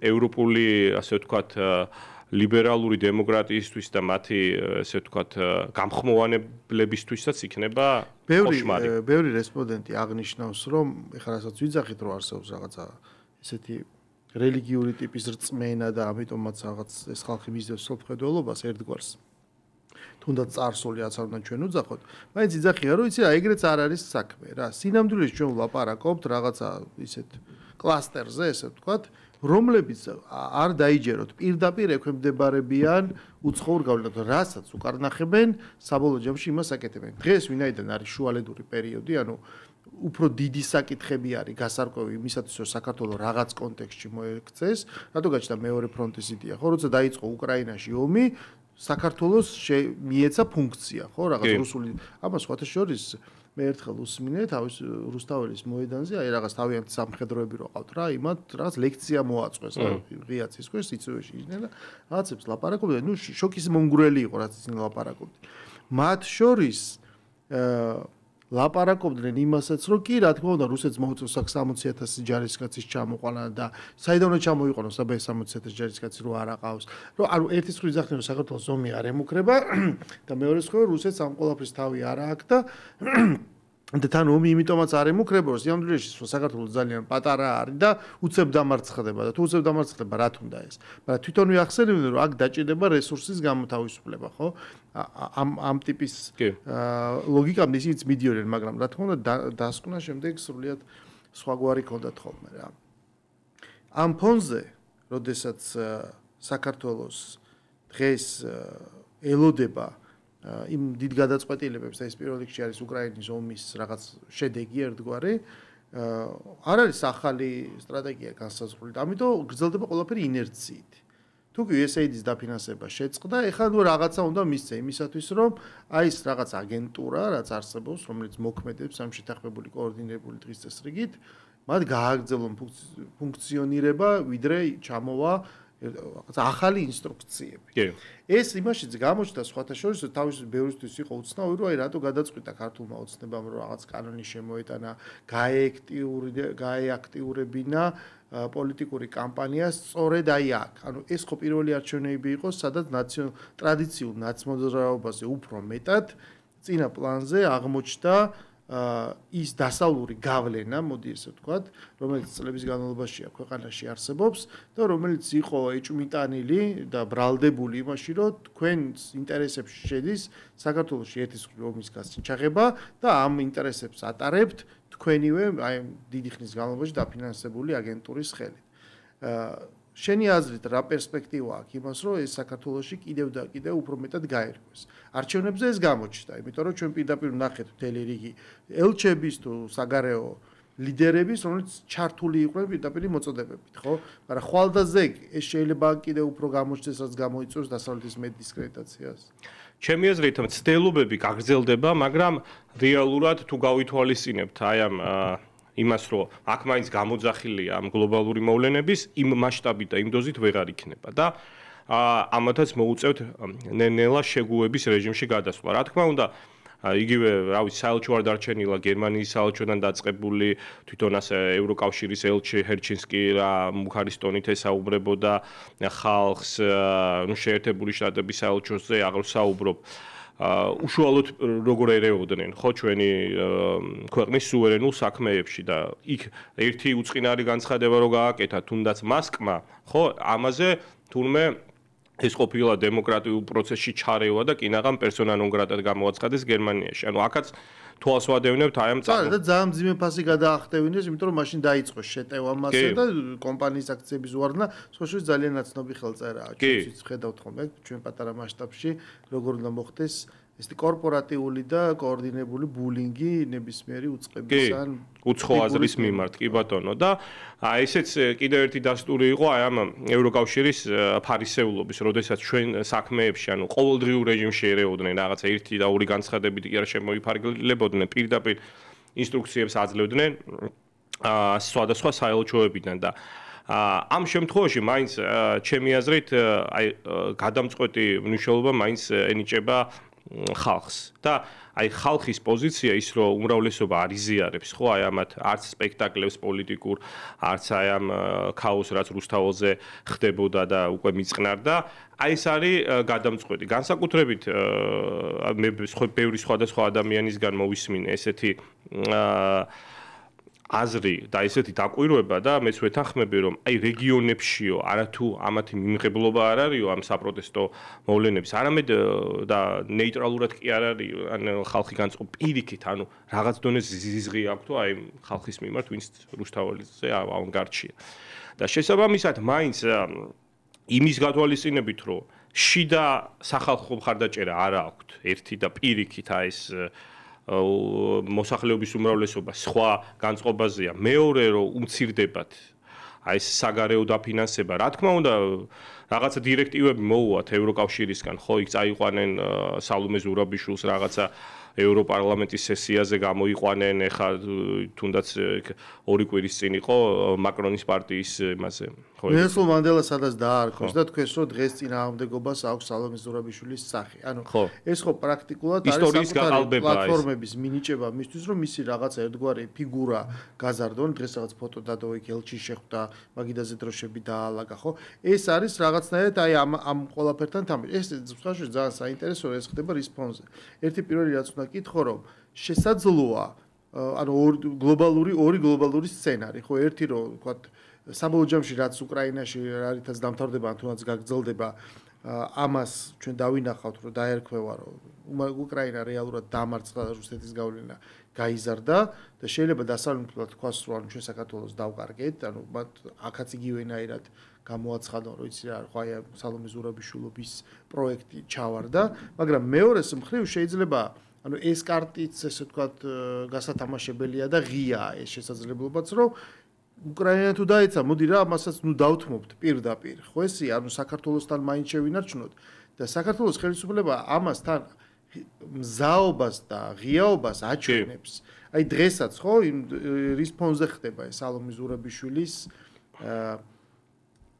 ევროპული ასე ვთქვათ ლიბერალური დემოკრატიისთვის და მათი ასე ვთქვათ გამხმოვანებლებისთვისაც იქნება კოშმარი. ბევრი რესპონდენტი აღნიშნავს რომ ეხლა რასაც ვიძახით რომ არსებობს რაღაცა ესეთი რელიგიური ტიპის რწმენა და ამიტომაც რაღაც ეს ხალხი მისდევს სოფხედველობას ერთგვარს. თუნდაც წარსული რაც არ უნდა ჩვენ უძახოთ, მაინც იძახია რომ იცი რა ეგრეც არ არის საქმე რა. სინამდვილეში ჩვენ ვლაპარაკობთ რაღაცა ისეთ კლასტერზე, ესე ვთქვათ, რომლებიც არ დაიჯეროთ პირდაპირ ექვემდებარებიან უცხოურ გავლენას, რასაც უკარნახებენ, საბოლოო ჯამში იმას აკეთებენ. დღეს ვინაიდან არის შუალედური პერიოდი, ანუ უფრო დიდი საკითხები არის გასარკვევი იმისათვის, რომ საქართველოს რაღაც კონტექსტში მოექცეს, რატო გაჩნდა მეორე ფრონტის იდეა, ხო, როცა დაიწყო უკრაინაში ომი, საქართველოს მიეცა ფუნქცია, ხო, რაღაც რუსული, ამას სხვათა შორის მე ერთხელ უსმინე თავის რუსთაველის მოედანზე, აი რაღაც თავიანთი სამხედროები რო ყავთ რა, იმათ რაღაც ლექცია მოაწყვეს, ღია ცისქვეს, იცოვეში იდნენ და რაღაცებს ლაპარაკობდნენ, ნუ შოკის მომგვრელი იყო რაც ისინი ლაპარაკობდნენ. მათ შორის ლაპარაკობდნენ იმასაც, რომ კი, რა თქმა უნდა, რუსეთს მოუწევს აქ 60,000 ჯარისკაცის ჩამოყვანა და საიდანვე ჩამოიყენოს აბა 60,000 ჯარისკაცი რო არ აყავს. რომ ანუ ერთის მხრივ ძახდნენ, რომ საქართველოს ომი არ ემუქრება და მეორეს მხრივ რუსეთს ამ ყველაფრის თავი არ აქვს და თან ომი იმიტომაც არ ემუქრება, რომ სიამოვნებაში საქართველოს ძალიან პატარა არის და უცებ დამარცხდება და თუ უცებ დამარცხდება, რა თუნდა ეს. მაგრამ თვითონვე ახსენებდნენ, რომ აქ დაჭირდება რესურსის გამოთავისუფლება, ხო? ამ ტიპის ლოგიკამ ისიც მიდიოდნენ, მაგრამ რა თქმა უნდა დასკვნა შემდეგ სრულიად სხვაგვარი ქონდათ ხოლმე რა. ამ ფონზე, როდესაც საქართველოს დღეს ელოდება იმ დიდ გადაწყვეტილებებს და ეს პირველ რიგში არის უკრაინის ომის რაღაც შედეგი ერთგვარი, არ არის ახალი სტრატეგია განსაზღვრული. ამიტომ გრძელდება ყველაფერი ინერციით. თუკი USAID-ის დაფინანსება შეწყდა, ეხლა ნუ რაღაცა უნდა მისცე იმისათვის, რომ აი ეს რაღაც აგენტურა, რაც არსებობს, რომელიც მოქმედებს ამ შეთანხმებული კოორდინირებული დღის წესრიგით, მათ გააგრძელონ ფუნქციონირება, ვიდრე ჩამოვა რაღაცა ახალი ინსტრუქციები. ეს იმაშიც გამოჩნდა სხვათა შორის, რომ თავის ბევრისთვის იყო უცნაური, რომ აი რატო გადაწყვიტა ქართულმა ოცნებამ რომ რაღაც კანონი შემოეტანა, გაეაქტიურებინა პოლიტიკური კამპანია სწორედ აი აქ. ანუ ეს ხო პირველი არჩევნები იყო, სადაც ტრადიციულ ნაცმოძრაობაზე უფრო მეტად წინა პლანზე აღმოჩნდა ის დასავლური გავლენა, მოდი ესე ვთქვათ, რომელიც წლების განმავლობაშია ქვეყანაში არსებობს და რომელიც იყო ეჭვმიტანილი და ბრალდებული იმაში, რომ თქვენს ინტერესებში შედის საქართველოში ერთის მხრივ ომის გასაჩაღება და ამ ინტერესებს ატარებთ თქვენივე აი დიდი ხნის განმავლობაში დაფინანსებული აგენტურის ხელით. შენი აზრით რა პერსპექტივა აქვს იმას, რომ ეს საქართველოში კიდევ და კიდევ უფრო მეტად გაერკვეს. არჩევნებზე ეს გამოჩნდა, იმიტომ რომ ჩვენ პირდაპირ ვნახეთ მთელი რიგი ელჩების თუ საგარეო ლიდერების, რომელიც ჩართული იყვნენ პირდაპირ მოწოდებებით, ხო? მაგრამ ხვალდაზე ეს შეიძლება კიდევ უფრო გამოჩნდეს, რაც გამოიწვევს დასავლეთის მედისკრედიტაციას. ჩემი აზრით, მცდელობები გაგრძელდება, მაგრამ რეალურად თუ გავითვალისწინებთ აი ამ იმას, რომ აქ მაინც გამოძახილია ამ გლობალური მოვლენების, იმ მასშტაბით და იმ დოზით ვეღარ იქნება და ამათაც მოუწევთ ნელ-ნელა შეგუების რეჟიმში გადასვლა. რა თქმა უნდა, იგივე, რავი, საელჩო არ დარჩენილა გერმანიის საელჩოდან დაწყებული, თვითონ ასე ევროკავშირის ელჩი ჰერჩინსკი რა მუხარის ტონით ესაუბრებოდა ხალხს, ნუ შეერთებული შტატების საელჩოზე აღარ საუბრობ. უშუალოდ როგორ ერეოდნენ ხო ჩვენი ქვეყნის სუვერენულ საქმეებში და იქ ერთი უწყინარი განცხადება რო გააკეთა თუნდაც მასკმა ხო ამაზე თურმე ეს ყოფილა დემოკრატიულ პროცესში ჩარევა და კინაღამ პერსონა ნონ გრატად გამოაცხადეს გერმანიაში. ანუ აქაც თვალს ვადევნებთ აი ამ წამო. და ძალიან მძიმე ფასი გადაახტევინეს, იმიტომ რომ მაშინ დაიწყო შეტევა მასზე და კომპანიის აქციების უარდნა, სხვაშორის ძალიან ნაცნობი ხელწერაა. ჩვენც ხედავთ ხოლმე ჩვენ პატარა მასშტაბში როგორ უნდა მოხდეს ეს კორპორატიული და კოორდინირებული ბულინგი ნებისმიერი უწყების ან უცხო აზრის მიმართ, კი ბატონო და აი ესეც კიდევ ერთი დასტური იყო აი ამ ევროკავშირის ფარისეულობის, როდესაც ჩვენ საქმეებში, ანუ ყოველდღიურ რეჟიმში ერეოდნენ რაღაცა ერთი და ორი განცხადებით კი არ შემოიფარგლებოდნენ, პირდაპირ ინსტრუქციებს აძლევდნენ სხვადასხვა საელჩოებიდან და ამ შემთხვევაში მაინც ჩემი აზრით აი გადამწყვეტი მნიშვნელობა მაინც ენიჭება ხალხს და აი ხალხის პოზიცია ის რომ უმრავლესობა არ იზიარებს ხო აი ამათ არც სპექტაკლებს პოლიტიკურ არც აი ამ ქაოსს რაც რუსთაველზე ხდებოდა და უკვე მიწყნარდა აი ეს არის გადამწყვეტი განსაკუთრებით მე ბევრი სხვადასხვა ადამიანისგან მოვისმინე ესეთი აზრი და ესეთი დაკვირვება და მეც ვეთანხმები რომ აი რეგიონებშიო არათუ ამათი მიმღებლობა არ არისო ამ საპროტესტო მოვლენების არამედ და ნეიტრალურად კი არ არის ან ხალხი განწყო პირიქით ანუ რაღაც დონეს ზიზღი აქვს აი ხალხის მიმართ ვინც რუსთაველიზე ავანგარდშია და შესაბამისად მაინც იმის გათვალისწინებით რომ შიდა სახალხო მხარდაჭერა არ აქვს ერთი და პირიქით აი ეს მოსახლეობის უმრავლესობა სხვა განწყობაზეა მეორე რომ უმცირდებათ აი ეს საგარეო დაფინანსება რა თქმა უნდა რაღაცა დირექტივები მოუვათ ევროკავშირისგან ხო იქ წაიყვანენ სალომე ზურაბიშვილს რაღაცა ევროპარლამენტის სესიაზე გამოიყვანენ ეხლა თუნდაც ორი კვირის წინ იყო მაკრონის პარტიის იმაზე ხო ნელსონ მანდელა სადაც დაარქვეს და თქვენს რომ დღეს წინააღმდეგობას აქვს სალომე ზურაბიშვილის სახე ანუ ეს ხო პრაქტიკულად არის საკუთარი პლატფორმების მინიჭება მისთვის რომ მისი რაღაცა ერთგვარი ფიგურა გაზარდონ დღეს რაღაც ფოტო დადო იქ ელჩი შეხვდა მაგიდაზე დროშები დაალაგა ხო ეს არის რაღაცნაირად აი ამ ყველაფერთან თამაში ეს ხაშუს ძალიან საინტერესოა ეს ხდება რის ფონზე ერთი პირველი რაც უნდა კითხო რომ შესაძლოა ანუ ორი გლობალური სცენარი ხო ერთი რომ ვთქვათ საბოლოო ჯამში რაც უკრაინაში რითაც დამთავრდება ან თუნდაც გაგრძელდება ამას ჩვენ დავინახავთ რომ დაერქვევა რომ უკრაინა რეალურად დამარცხდა და რუსეთის გავლენა გაიზარდა და შეიძლება დასავლეთულად თქვას რომ ჩვენ საქართველოს დავკარგეთ ანუ მათ აქაც იგივენაირად გამოაცხადონ რომ იცი რა ხო აი სალომე ზურაბიშვილობის პროექტი ჩავარდა მაგრამ მეორეს მხრივ შეიძლება ანუ ეს კარტიც ესე ვთქვათ გასათამაშებელია და ღიაა ეს შესაძლებლობაც რომ უკრაინა თუ დაეცა მოდი რა მასაც ნუ დავთმობთ პირდაპირ ხო ესია ანუ საქართველოსთან მაინც შევინარჩუნოთ და საქართველოს ხელისუფლება ამასთან მზაობას და ღიაობას აჩვენებს აი დღესაც ხო იმ რის ფონზე ხდება ეს სალომე ზურაბიშვილის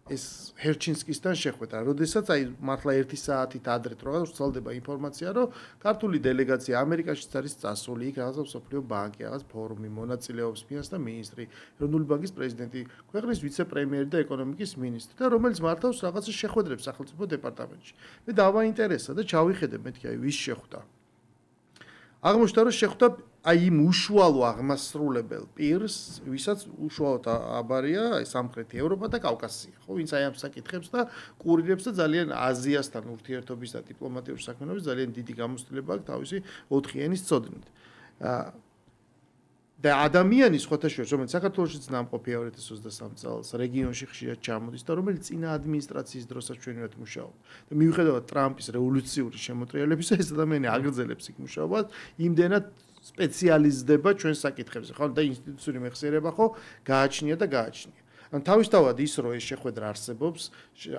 ეს ჰერჩინსკისთან შეხვედრა, როდესაც აი მართლა 1 საათით ადრე რაღაც ვრცელდება ინფორმაცია, რომ ქართული დელეგაცია ამერიკაშიც არის წასული, იქ რაღაცა მსოფლიო ბანკი, რაღაც ფორუმი, მონაწილეობს ფინანსთა მინისტრი, ეროვნული ბანკის პრეზიდენტი, ქვეყნის ვიცე-პრემიერი და ეკონომიკის მინისტრი და რომელიც მართავს რაღაცა შეხვედრებს სახელმწიფო დეპარტამენტში. მე დავაინტერესა და ჩავიხედე მეთქი აი ვის შეხვდა. აღმოჩნდა რომ შეხვდა აი იმ უშუალო აღმასრულებელ პირს, ვისაც უშუალოდ აბარია აი სამხრეთი ევროპა და კავკასია, ხო, ვინც აი ამ საკითხებს და კურირებს და ძალიან აზიასთან ურთიერთობის და დიპლომატიური საქმიანობის ძალიან დიდი გამოცდილება აქვს თავისი 4 ენის ცოდნით. და ადამიანის ხოთაშორის, რომელიც საქართველოშიც ნამყოფია 2023 წელს, რეგიონში ხშირად ჩამოდის და რომელიც წინა ადმინისტრაციის დროსაც ჩვენივით მუშაობდა. და მიუხედავად ტრამპის რევოლუციური შემოტრიალებისა, ეს ადამიანი აგრძელებს იქ მუშაობას, იმდენად სპეციალიზდება ჩვენ საკითხებზე, ხო? და ინსტიტუციური მეხსიერება ხო გააჩნია და გააჩნია. ან თავისთავად ის რომ ეს შეხვედრა არსებობს,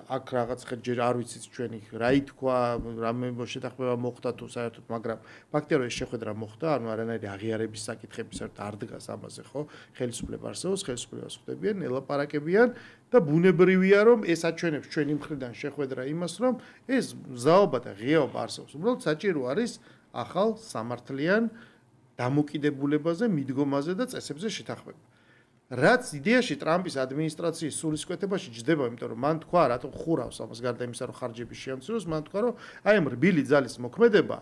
აქ რაღაც ხერჯერ არ ვიცით ჩვენ იქ რა ითქვა, რამე შეთანხმება მოხდა თუ საერთოდ, მაგრამ ფაქტია რომ ეს შეხვედრა მოხდა, ანუ არანაირი აღიარების საკითხები საერთოდ არ დგას ამაზე, ხო? ხელისუფლება არსებობს, ხელისუფლებას ხვდებიან, ელაპარაკებიან და ბუნებრივია რომ ეს აჩვენებს ჩვენი მხრიდან შეხვედრა იმას, რომ ეს მზაობა და ღიაობა არსებობს. უბრალოდ საჭირო არის ახალ სამართლიან დამოკიდებულებაზე, მიდგომაზე და წესებზე შეთანხმება. რაც იდეაში ტრამპის ადმინისტრაციის სულისკვეთებაში ჯდება, იმიტომ რომ მან თქვა, რატომ ხურავს ამას გარდა იმისა, რომ ხარჯები შეამციროს, მან თქვა, რომ აი ამ რბილი ძალის მოქმედება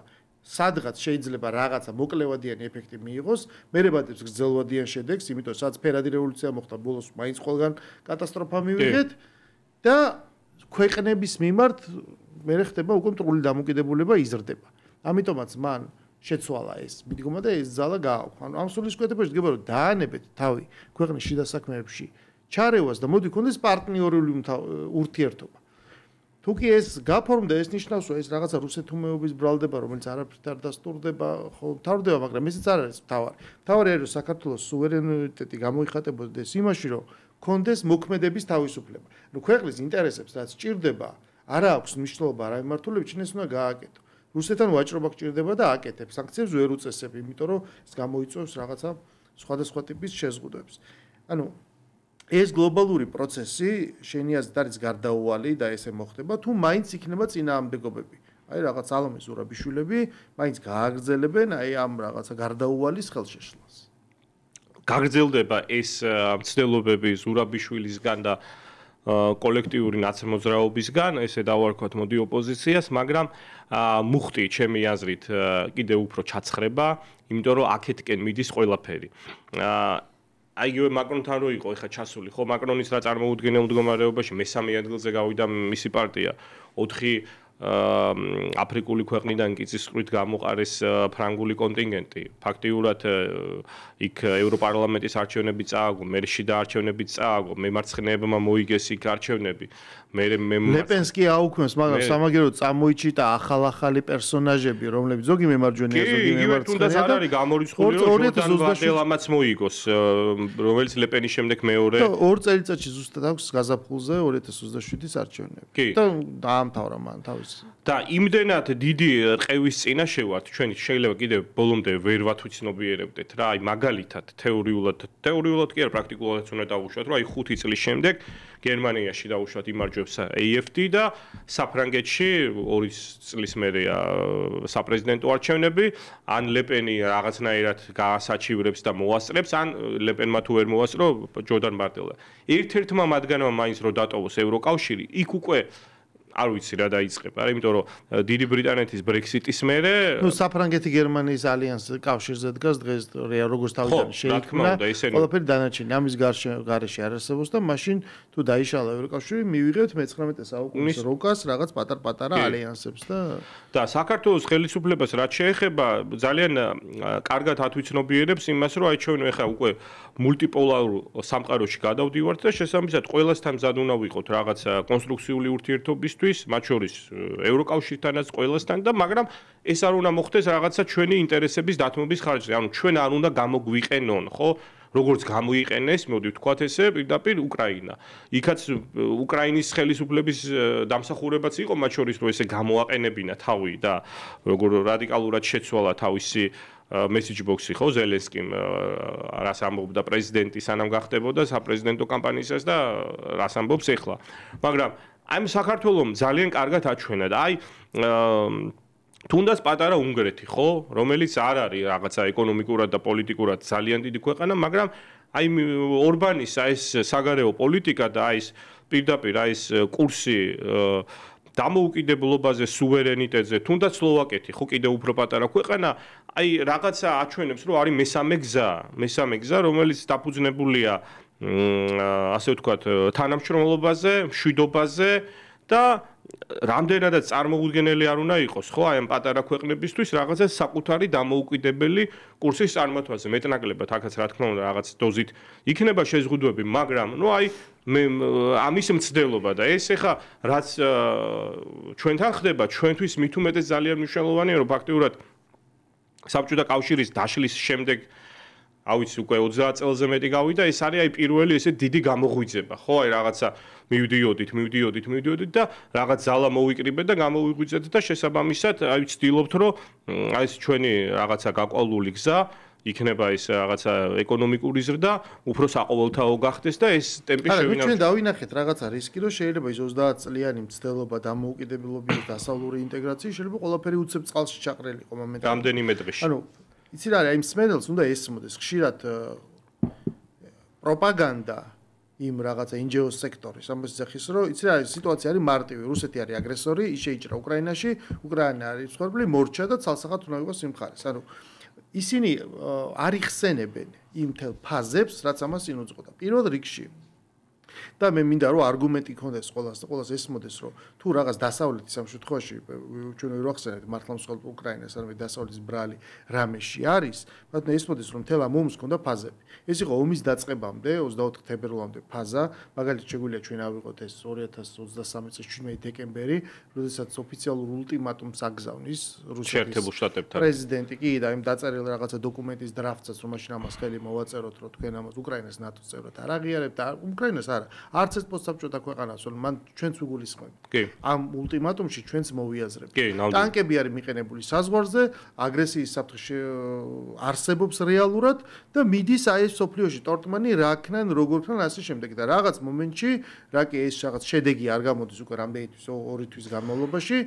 სადღაც შეიძლება რაღაცა მოკლევადიანი ეფექტი მიიღოს, მერებადებს გრძელვადიან შედეგს, იმიტომ რომ სადაც ფერადი რევოლუცია მოხდა, ბოლოს მაინც ყველგან კატასტროფა მივიღეთ და ქვეყნების მიმართ მე ხდება უკვე მტრული დამოკიდებულება იზრდება. ამიტომაც მან შეცვალა ეს მიდგომა და ეს ძალა გააქვს. ანუ ამ სულისკვეთებაში დგება რომ დაანებეთ თავი ქვეყნის შიდა საქმეებში ჩარევას და მოდი კონდეს პარტნიორული ურთიერთობა. თუ კი ეს გაფორმდა, ეს ნიშნავს რომ ეს რაღაცა რუსეთუმეობის ბრალდება, რომელიც არაფრით არ დასტურდება, ხო, თავდება, მაგრამ ესეც არ არის თავარი. თავარი არის რომ საქართველოს სუვერენიტეტი გამოიხატებოდეს იმაში, რომ კონდეს მოქმედების თავისუფლება. ნუ ქვეყნის ინტერესებს რაც ჭირდება, არ აქვს მნიშვნელობა რა მიმართულებით, შენ ეს უნდა გააკეთო. რუსეთთან ვაჭრობა გჭირდება და აკეთებს სანქციებს ვერ უწესებ, იმიტომ რომ ეს გამოიწვევს რაღაცა სხვადასხვა ტიპის შეზღუდვებს. ანუ ეს გლობალური პროცესი შენი აზრით არის გარდაუვალი და ესე მოხდება, თუ მაინც იქნება წინააღმდეგობები. აი რაღაც სალომე ზურაბიშვილები მაინც გააგრძელებენ აი ამ რაღაცა გარდაუვალის ხელშეშლას. გაგრძელდება ეს მცდელობები ზურაბიშვილისგან და კოლექტიური ნაცრმოძრაობისგან, ესე დავარქვათ მოდი ოპოზიციას, მაგრამ მუხტი ჩემი აზრით კიდე უფრო ჩაცხრება, იმიტომ რომ აქეთკენ მიდის ყველაფერი. აიგივე მაკრონთან რო იყო ეხა ჩასული, ხო, მაკრონის რა წარმოუდგენელ მდგომარეობაში მესამე ადგილზე გავიდა მისი პარტია, 4 აფრიკული ქვეყნიდან კიწისყრით გამოყარეს ფრანგული კონტინგენტი. ფაქტიურად იქ ევროპარლამენტის არჩევნები წააგო, მერში და არჩევნები წააგო, მემარცხნეებმა მოიგეს იქ არჩევნები. ლეპენსკი აუქმეს, მაგრამ სამაგეროდ წამოიჩიტა ახალ-ახალი პერსონაჟები, რომლებიც ზოგი მემარჯვენეა, ზოგი მემარცხნეა. კი, თუნდაც არ არის გამორიცხული, რომ ჟორდან ვარდელამაც მოიგოს, რომელიც ლეპენის შემდეგ მეორე. 2 წელიწადში ზუსტად აქვს გაზაფხულზე 2027-ის არჩევნები. და დაამთავრა მან თავის და იმდენად დიდი ყევის წინაშე ვართ ჩვენ შეიძლება კიდევ ბოლომდე ვერ ვათვიცნობიერებდეთ რა აი მაგალითად თეორიულად კი არა პრაქტიკულადაც უნდა დავუშვათ რომ აი 5 წლის შემდეგ გერმანიაში დავუშვათ იმარჯვებს AfD და საფრანგეთში 2 წლის მერეა საპრეზიდენტო არჩევნები ან ლეპენი რაღაცნაირად გაასაჩივრებს და მოასწრებს ან ლეპენმა თუ ვერ მოასწრო ჯორდან ბარტელა ერთ-ერთმა მათგანმა მაინც რო დატოვოს ევროკავშირი იქ უკვე არ ვიცი რა დაიწყება, არა, იმიტომ რომ დიდი brიტანეთის Brexit-ის მერე საფრანგეთი გერმანიის ალიანსზე კავშირზე დგას დღეს როგორც თავიდან შეიქმნა, ყველაფერი დანარჩენი ამის გარეშე არ არსებობს და მაშინ თუ დაიშალა ევროკავშირი, მივიღებთ მე-19 საუკუნის როკას რაღაც პატარ-პატარა ალიანსებს და საქართველოს ხელისუფლებას რაც შეეხება, ძალიან კარგად ათვიცნობიერებს იმას, რომ აი ჩვენ ახლა უკვე მულტიპოლარულ სამყაროში გადავდივართ და შესაბამისად ყველასთან მზად უნდა ვიყოთ რაღაც კონსტრუქციული ურთიერთობისთვის, მათ შორის ევროკავშირთანაც ყველასთან და მაგრამ ეს არ უნდა მოხდეს რაღაცა ჩვენი ინტერესების დათმობის ხარჯზე. ანუ ჩვენ არ უნდა გამოგვიყენონ, ხო? როგორც გამოიყენეს, მოდი ვთქვათ ესე, პირდაპირ უკრაინა. იქაც უკრაინის ხელისუფლების დამსახურებაც იყო, მათ შორის რომ ესე გამოაყენებინა თავი და როგორ რადიკალურად შეცვალა თავისი message box-ი ხო ზელენსკიმ რას ამბობდა პრეზიდენტი სანამ გახდებოდა საპრეზიდენტო კამპანიისას და რას ამბობს ახლა. მაგრამ აი საქართველოს ძალიან კარგად აჩვენა და აი თუნდაც პატარა უნგრეთი ხო, რომელიც არ არის რაღაცა ეკონომიკურად და პოლიტიკურად ძალიან დიდი ქვეყანა, მაგრამ აი ორბანის აი ეს საგარეო პოლიტიკა და აი ეს პირდაპირ აი ეს კურსი დამოუკიდებლობაზე, სუვერენიტეტზე, თუნდაც სლოვაკეთი ხო კიდევ უფრო პატარა ქვეყანა, აი რაღაცა აჩვენებს, რომ არის მესამე გზა, რომელიც დაფუძნებულია ასე ვთქვათ, თანამშრომლობაზე, მშვიდობაზე და რამდენადაც წარმოუდგენელი არ უნდა იყოს, ხო, აი ამ პატარა ქვეყნებისთვის რაღაცა საკუთარი დამოუკიდებელი კურსის წარმართვაზე. მეტნაკლებად აქაც რა თქმა უნდა რაღაც დოზით იქნება შეზღუდვები, მაგრამ ნუ აი მე ამის მცდელობა და ეს ეხა რაც ჩვენთან ხდება, ჩვენთვის მით უმეტეს ძალიან მნიშვნელოვანია, რომ ფაქტიურად საბჭოთა კავშირის დაშლის შემდეგ ავიცი უკვე 30 წელზე მეტი გავიდა, ეს არის აი პირველი ესე დიდი გამოღვიძება, ხო, აი რაღაცა მივდიოდით და რაღაც ზალა მოვიკრიბეთ და გამოვიღვიძეთ და შესაბამისად აი ვცდილობთ, რომ აი ეს ჩვენი რაღაცა გაყვალული გზა იქნება ეს რაღაცა ეკონომიკური ზრდა, უფრო საყოველთაო გახდეს და ეს ტემპი შევინახოთ. ჩვენ დავინახეთ რაღაცა რისკი, რომ შეიძლება ის 30 წლიანი მცდელობა დამოუკიდებლობის დასავლური ინტეგრაციის შეიძლება ყველაფერი უცებ წყალში ჩაყრილიყო მომენტში. რამდენიმე დღეში. ანუ იცი რა არის, აი მსმენელს უნდა ესმოდეს ხშირად პროპაგანდა იმ რაღაცა ინჯეოს სექტორის, ამას ეხის, რომ იცი რა არის, სიტუაცია არის მარტივი, რუსეთი არის აგრესორი, ის შეიჭრა უკრაინაში, უკრაინა არის მსხვერპლი, მორჩა და ცალსახად უნდა იყოს იმ მხარეს. ანუ ისინი არ იხსენებენ იმ თელ ფაზებს, რაც ამას ინუძღოდა. პირველ რიგში და მე მინდა რომ არგუმენტი ქონდეს ყოველას ესმოდეს რომ თუ რაღაც დასავლეთის ამ შემთხვევაში ჩვენ ვერ ვახსენებთ მართლა მსხვერპლ უკრაინას არამედ დასავლეთის ბრალი რამეში არის, მაგრამ ესმოდეს რომ თელ ამ ომს ქონდა ფაზები. ეს იყო ომის დაწყებამდე 24 თებერვალამდე ფაზა, მაგალითად შეგვიძლია ჩვენ ავიღოთ ეს 2023 წლის 17 დეკემბერი, როდესაც ოფიციალურ ულტიმატუმს აგზავნის რუსეთის შტატებთან პრეზიდენტი კი და იმ დაწერილ რაღაცა დოკუმენტის დრაფტსაც რომ მაშინ ამას ხელი მოვაწეროთ რომ თქვენ ამას უკრაინას ნატოს წევრად არ აღიარებთ და უკრაინას არა არც ეს პოსტსაბჭოთა ქვეყანას, რომ მან ჩვენც უგულისხმობთ. ამ ულტიმატუმში ჩვენც მოვიაზრებთ. ტანკები არის მიყენებული საზღვარზე, აგრესიის საფრთხე არსებობს რეალურად და მიდის აი ეს სოფლიოში ტორტმანი რა ქნან, როგორ ქნან ასე შემდეგ და რაღაც მომენტში, რა კი ეს რაღაც შედეგი არ გამოდის უკვე რამდენი თვის 2 თვის განმავლობაში,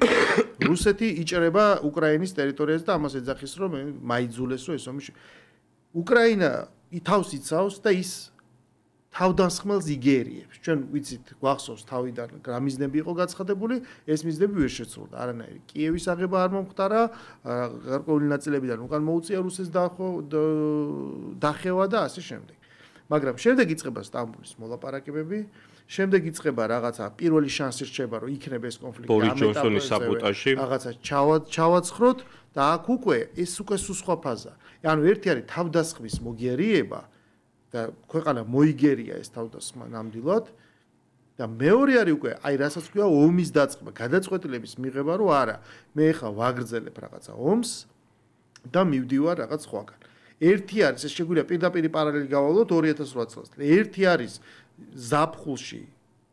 რუსეთი იჭრება უკრაინის ტერიტორიაზე და ამას ეძახის რომ მაიძულეს რომ ეს ომი უკრაინა თავს იცავს და ის თავდასხმელს იგერიებს. ჩვენ ვიცით, გვახსოვს თავიდან რა მიზნები იყო გაცხადებული, ეს მიზნები ვერ შეცვლოდა. არანაირი კიევის აღება არ მომხდარა, გარკვეული ნაწილებიდან უკან მოუწია რუსეთს დახევა და ასე შემდეგ. მაგრამ შემდეგ იწყება სტამბოლის მოლაპარაკებები, შემდეგ იწყება რაღაცა პირველი შანსი რჩება, რომ იქნება ეს კონფლიქტი ბორის ჯონსონის საბოტაჟი, რაღაცა ჩავაცხროთ და აქ უკვე ეს უკვე სხვა ფაზა. ანუ ერთი არის თავდასხმის მოგერიება და ქვეყანა მოიგერია ეს თავდასხმა ნამდვილად და მეორე არის უკვე აი რასაც ქვია ომის დაწყება, გადაწყვეტილების მიღება, რომ არა, მე ხა ვაგრძელებ რაღაცა ომს და მივდივარ რაღაც სხვაგან. ერთი არის ეს შეგვიძლია პირდაპირ პარალელი გავავლოთ 2008 წელს. ერთი არის ზაფხულში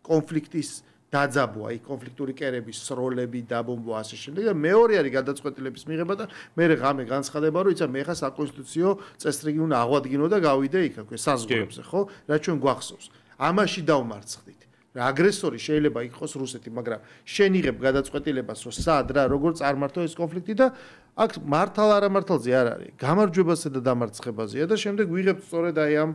კონფლიქტის დაძაბვა, აი კონფლიქტური კერების სროლები, დაბომბვა ასე შემდეგ და მეორე არის გადაწყვეტილების მიღება და მე ღამე განცხადება, რომ იცი მე ხა საკონსტიტუციო წესრიგი უნდა აღვადგინო და გავიდე იქ აქვე საზღვრებზე, ხო? რაც ჩვენ გვახსოვს. ამაში დავმარცხდით. აგრესორი შეიძლება იყოს რუსეთი, მაგრამ შენ იღებ გადაწყვეტილებას, რომ სად რა როგორ წარმართო ეს კონფლიქტი და აქ მართალ არამართალზე არ არის. გამარჯვებასა და დამარცხებაზეა და შემდეგ ვიღებ სწორედ აი ამ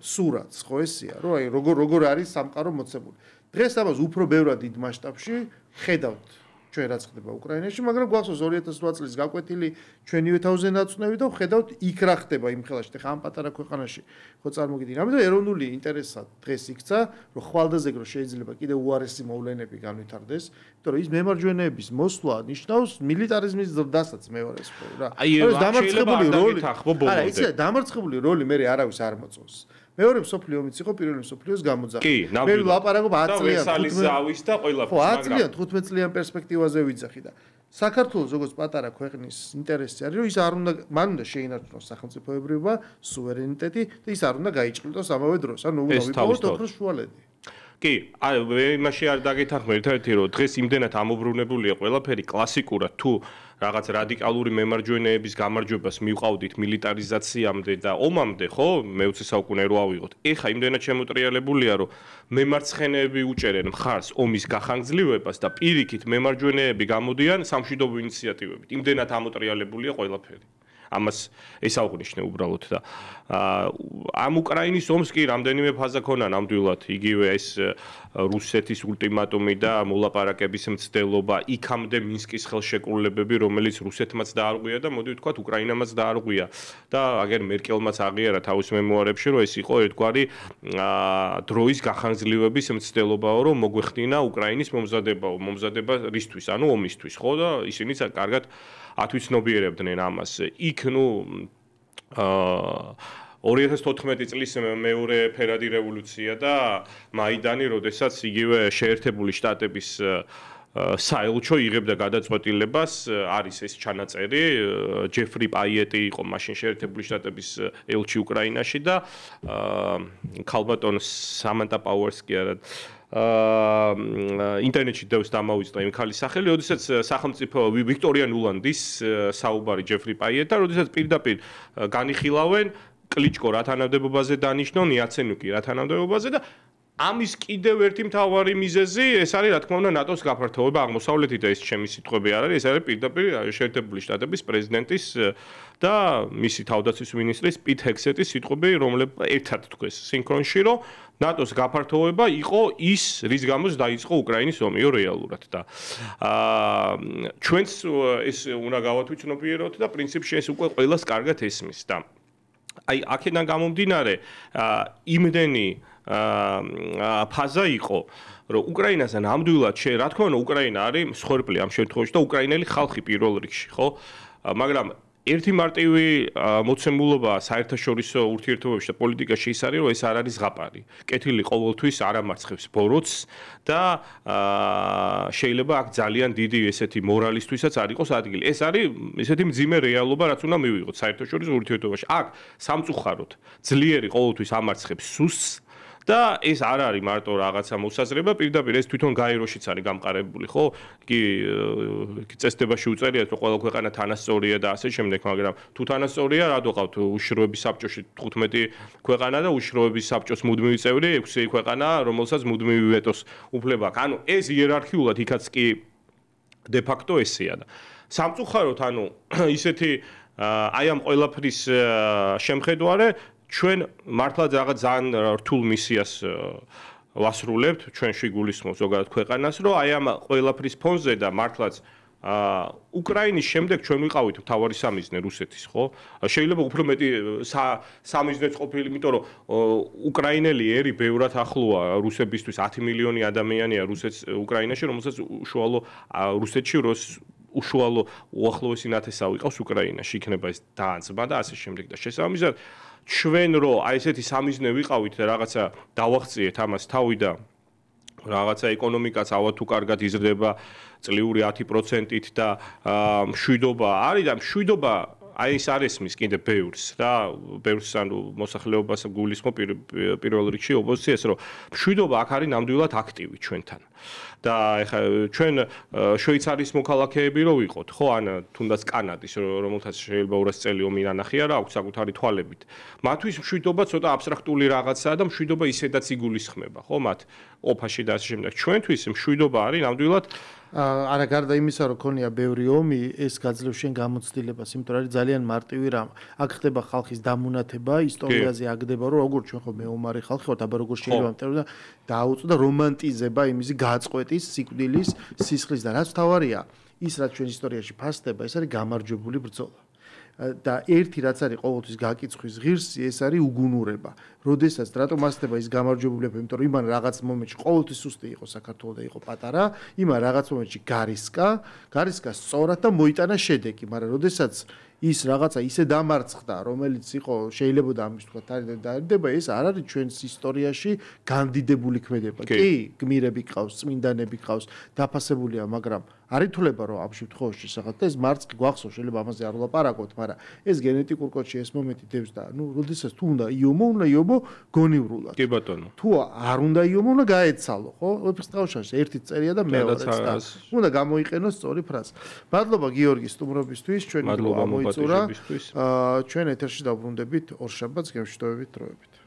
სურათს, ხო ესია, რომ აი როგორ არის სამყარო მოცემული. დღეს ამას უფრო ბევრად დიდ მასშტაბში ხედავთ ჩვენ რაც ხდება უკრაინაში, მაგრამ გვახსოვს 2008 წლის გაკვეთილი ჩვენივე თავზე ნაცნევი და ხედავთ იქ რა ხდება იმ ხელაში. ხა ამ პატარა ქვეყანაში ხო წარმოგიდგენთ. ამიტომ ეროვნული ინტერესად დღეს იქცა, რომ ხვალდაზე რომ შეიძლება კიდე უარესი მოვლენები განვითარდეს, იმიტომ რომ ის მემარჯვენეების მოსვლა ნიშნავს მილიტარიზმის ზრდასაც მეორეს ხო რა. აი დამარცხებული როლი არა, იცი დამარცხებული როლი მე არავის არ მოწონს. მეორე მსოფლიო ომიც იყო პირველი მსოფლიოს გამოძახი. მე ვლაპარაკობ 10 წლიან, 15 და ყველაფერს, მაგრამ 10 წლიან, 15 წლიან პერსპექტივაზე ვიძახი და საქართველოს როგორც პატარა ქვეყნის ინტერესი არის, რომ ის არ უნდა მან უნდა შეინარჩუნოს სახელმწიფოებრიობა, სუვერენიტეტი და ის არ უნდა გაიჭრილოს ამავე დროს. ანუ უნდა ვიპოვოთ ოქროს შუალედი. კი, იმაში არ დაგეთანხმე ერთ-ერთი რომ დღეს იმდენად ამობრუნებულია ყველაფერი კლასიკურად თუ რაღაც რადიკალური მემარჯვენეების გამარჯვებას მივყავდით მილიტარიზაციამდე და ომამდე, ხო, მე-20 საუკუნე რო ავიღოთ. ეხა იმდენად შემოტრიალებულია, რომ მემარცხენეები უჭერენ მხარს ომის გახანგრძლივებას და პირიქით მემარჯვენეები გამოდიან სამშვიდობო ინიციატივებით. იმდენად ამოტრიალებულია ყველაფერი. ამას ეს აღნიშნე უბრალოდ და ამ უკრაინის ომს კი რამდენიმე ფაზა ქონა ნამდვილად იგივე ეს რუსეთის ულტიმატუმი და მოლაპარაკების მცდელობა იქამდე მინსკის ხელშეკრულებები რომელიც რუსეთმაც დაარღვია და მოდი ვთქვათ უკრაინამაც დაარღვია და აგერ მერკელმაც აღიარა თავის მემუარებში რომ ეს იყო ერთგვარი დროის გახანგრძლივების მცდელობაო რომ მოგვეხდინა უკრაინის მომზადება რისთვის ანუ ომისთვის ხო და ისინიც კარგად ათვისნობიერებდნენ ამას. იქ ნუ 2014 წლის მეორე ფერადი რევოლუცია და მაიდანი, როდესაც იგივე შეერთებული შტატების საელჩო იღებდა გადაწყვეტილებას, არის ეს ჩანაწერი, ჯეფრი პაიეტი იყო მაშინ შეერთებული შტატების ელჩი უკრაინაში და ქალბატონ სამანტა პაუერსკი არა ინტერნეტში დევს დამავიწყდა იმ ქალის სახელი, როდესაც სახელმწიფო ვიქტორია ნულანდის საუბარი ჯეფრი პაიეტა, როდესაც პირდაპირ განიხილავენ კლიჩკო რა თანამდებობაზე დანიშნონ, იაცენუკი რა თანამდებობაზე და ამის კიდევ ერთი მთავარი მიზეზი ეს არის რა თქმა უნდა ნატოს გაფართოვება აღმოსავლეთით და ეს ჩემი სიტყვები არ არის, ეს არის პირდაპირ შეერთებული შტატების პრეზიდენტის და მისი თავდაცვის მინისტრის პიტ ჰექსეტის სიტყვები, რომლებიც ერთად თქვეს სინქრონში, რომ ნატოს გაფართოვება იყო ის, რის გამოც დაიწყო უკრაინის ომი რეალურად და ჩვენც ეს უნდა გავათვითნობიეროთ და პრინციპში ეს უკვე ყველას კარგად ესმის და აი აქედან გამომდინარე იმდენი ფაზა იყო რომ უკრაინასთან ნამდვილად რა თქმა უნდა უკრაინა არის მსხვერპლი ამ შემთხვევაში და უკრაინელი ხალხი პირველ რიგში ხო მაგრამ ერთი მარტივი მოცემულობა საერთაშორისო ურთიერთობებში და პოლიტიკაში ის არის რომ ეს არ არის ზღაპარი. კეთილი ყოველთვის არ ამარცხებს ბოროტს და შეიძლება აქ ძალიან დიდი ესეთი მორალისთვისაც არ იყოს ადგილი. ეს არის ესეთი მძიმე რეალობა რაც უნდა მივიღოთ საერთაშორისო ურთიერთობაში. აქ სამწუხაროდ ძლიერი ყოველთვის ამარცხებს სუსტს და ეს არ არის მარტო რაღაცა მოსაზრება, პირდაპირ ეს თვითონ გაეროშიც არის გამყარებული, ხო? კი წესდებაში უწერიათ, რომ ყველა ქვეყანა თანასწორია და ასე შემდეგ, მაგრამ თუ თანასწორია, რატო ყავთ უშიშროების საბჭოში 15 ქვეყანა და უშიშროების საბჭოს მუდმივი წევრი 6 ქვეყანა, რომელსაც მუდმივი ვეტოს უფლება აქვს. ანუ ეს იერარქიულად იქაც კი de facto ესეა და სამწუხაროდ, ანუ ისეთი აი ამ ყველაფრის შემხედვარე ჩვენ მართლაც რაღაც ძალიან რთულ მისიას ვასრულებთ ჩვენში გულისხმობ ზოგადად ქვეყანას რომ აი ამ ყველაფრის ფონზე და მართლაც უკრაინის შემდეგ ჩვენ ვიყავით მთავარი სამიზნე რუსეთის, ხო? შეიძლება უფრო მეტი სამიზნეც ყოფილი, იმიტომ რომ უკრაინელი ერი ბევრად ახლოა რუსებისთვის 10 მილიონი ადამიანია უკრაინაში, რომელსაც უშუალო რუსეთში უშუალო უახლოესი ნათესავი ყავს უკრაინაში, იქნება ეს დაანცება და ასე შემდეგ და შესაბამისად ჩვენ რომ აი ესეთი სამიზნე ვიყავით და რაღაცა დავაღწიეთ ამას თავი და რაღაცა ეკონომიკაც ალბათ თუ კარგად იზრდება წლიური 10%-ით და მშვიდობა არის და მშვიდობა აი ეს არ ესმის კიდე ბევრს ანუ მოსახლეობას გულისხმობ პირველ რიგში ოპოზიციას რომ მშვიდობა აქ არის ნამდვილად აქტივი ჩვენთან და ეხლა ჩვენ შვეიცარიის მოქალაქეები რო ვიყოთ ხო ან თუნდაც კანადის რომელთაც შეიძლება 200 წელი ომი ნანახი არა აქვს საკუთარი თვალებით მათთვის მშვიდობა ცოტა აბსტრაქტული რაღაცაა და მშვიდობა ისედაც იგულისხმება ხო მათ ოფაში და ასე შემდეგ ჩვენთვის მშვიდობა არის ნამდვილად არა გარდა იმისა რომ ქონია ბევრი ომი ეს გაძლევს შენ გამოცდილებას იმიტომ რომ არის ძალიან მარტივი რამ აქ ხდება ხალხის დამუნათება ისტორიაზე აგდება რომ როგორ ჩვენ ხო მეომარი ხალხი ვართ აბა როგორ შეიძლება მტერდა დაუწვა და რომანტიზება იმისი გაწყვეტის სიკვდილის სისხლის და რაც თავარია ის რაც ჩვენ ისტორიაში ფასდება ეს არის გამარჯვებული ბრძოლა და ერთი რაც არის ყოველთვის გაკიცხვის ღირსი ეს არის უგუნურება. როდესაც რატომ ასდება ის გამარჯვებულება, იმიტომ რომ იმან რაღაც მომენტში ყოველთვის სუსტი იყო საქართველო და იყო პატარა, იმან რაღაც მომენტში გარისკა სწორად და მოიტანა შედეგი, მაგრამ როდესაც ის რაღაცა ისე დამარცხდა, რომელიც იყო შეიძლება და ამის თქვა დადება, ეს არ არის ჩვენს ისტორიაში განდიდებული ქმედება. კი, გმირები ყავს, წმინდანები ყავს, დაფასებულია, მაგრამ არ ითვლება რომ ამ შემთხვევაში საერთოდ ეს მარცხი გვახსოვს, შეიძლება ამაზე არ ვლაპარაკოთ, მაგრამ ეს გენეტიკურ კოდში ეს მომენტი დევს და როდესაც თუ უნდა იომო გონივრულად. კი ბატონო. თუ არ უნდა იომო, უნდა გაეცალო, ხო? ვეფხის თავშაში ერთი წერია და მეორეც და უნდა გამოიყენოს სწორი ფრაზა. მადლობა გიორგი სტუმრობისთვის, ჩვენი დრო ამოიწურა. ჩვენ ეთერში დავბრუნდებით ორშაბათს გემშვიდობებით დროებით.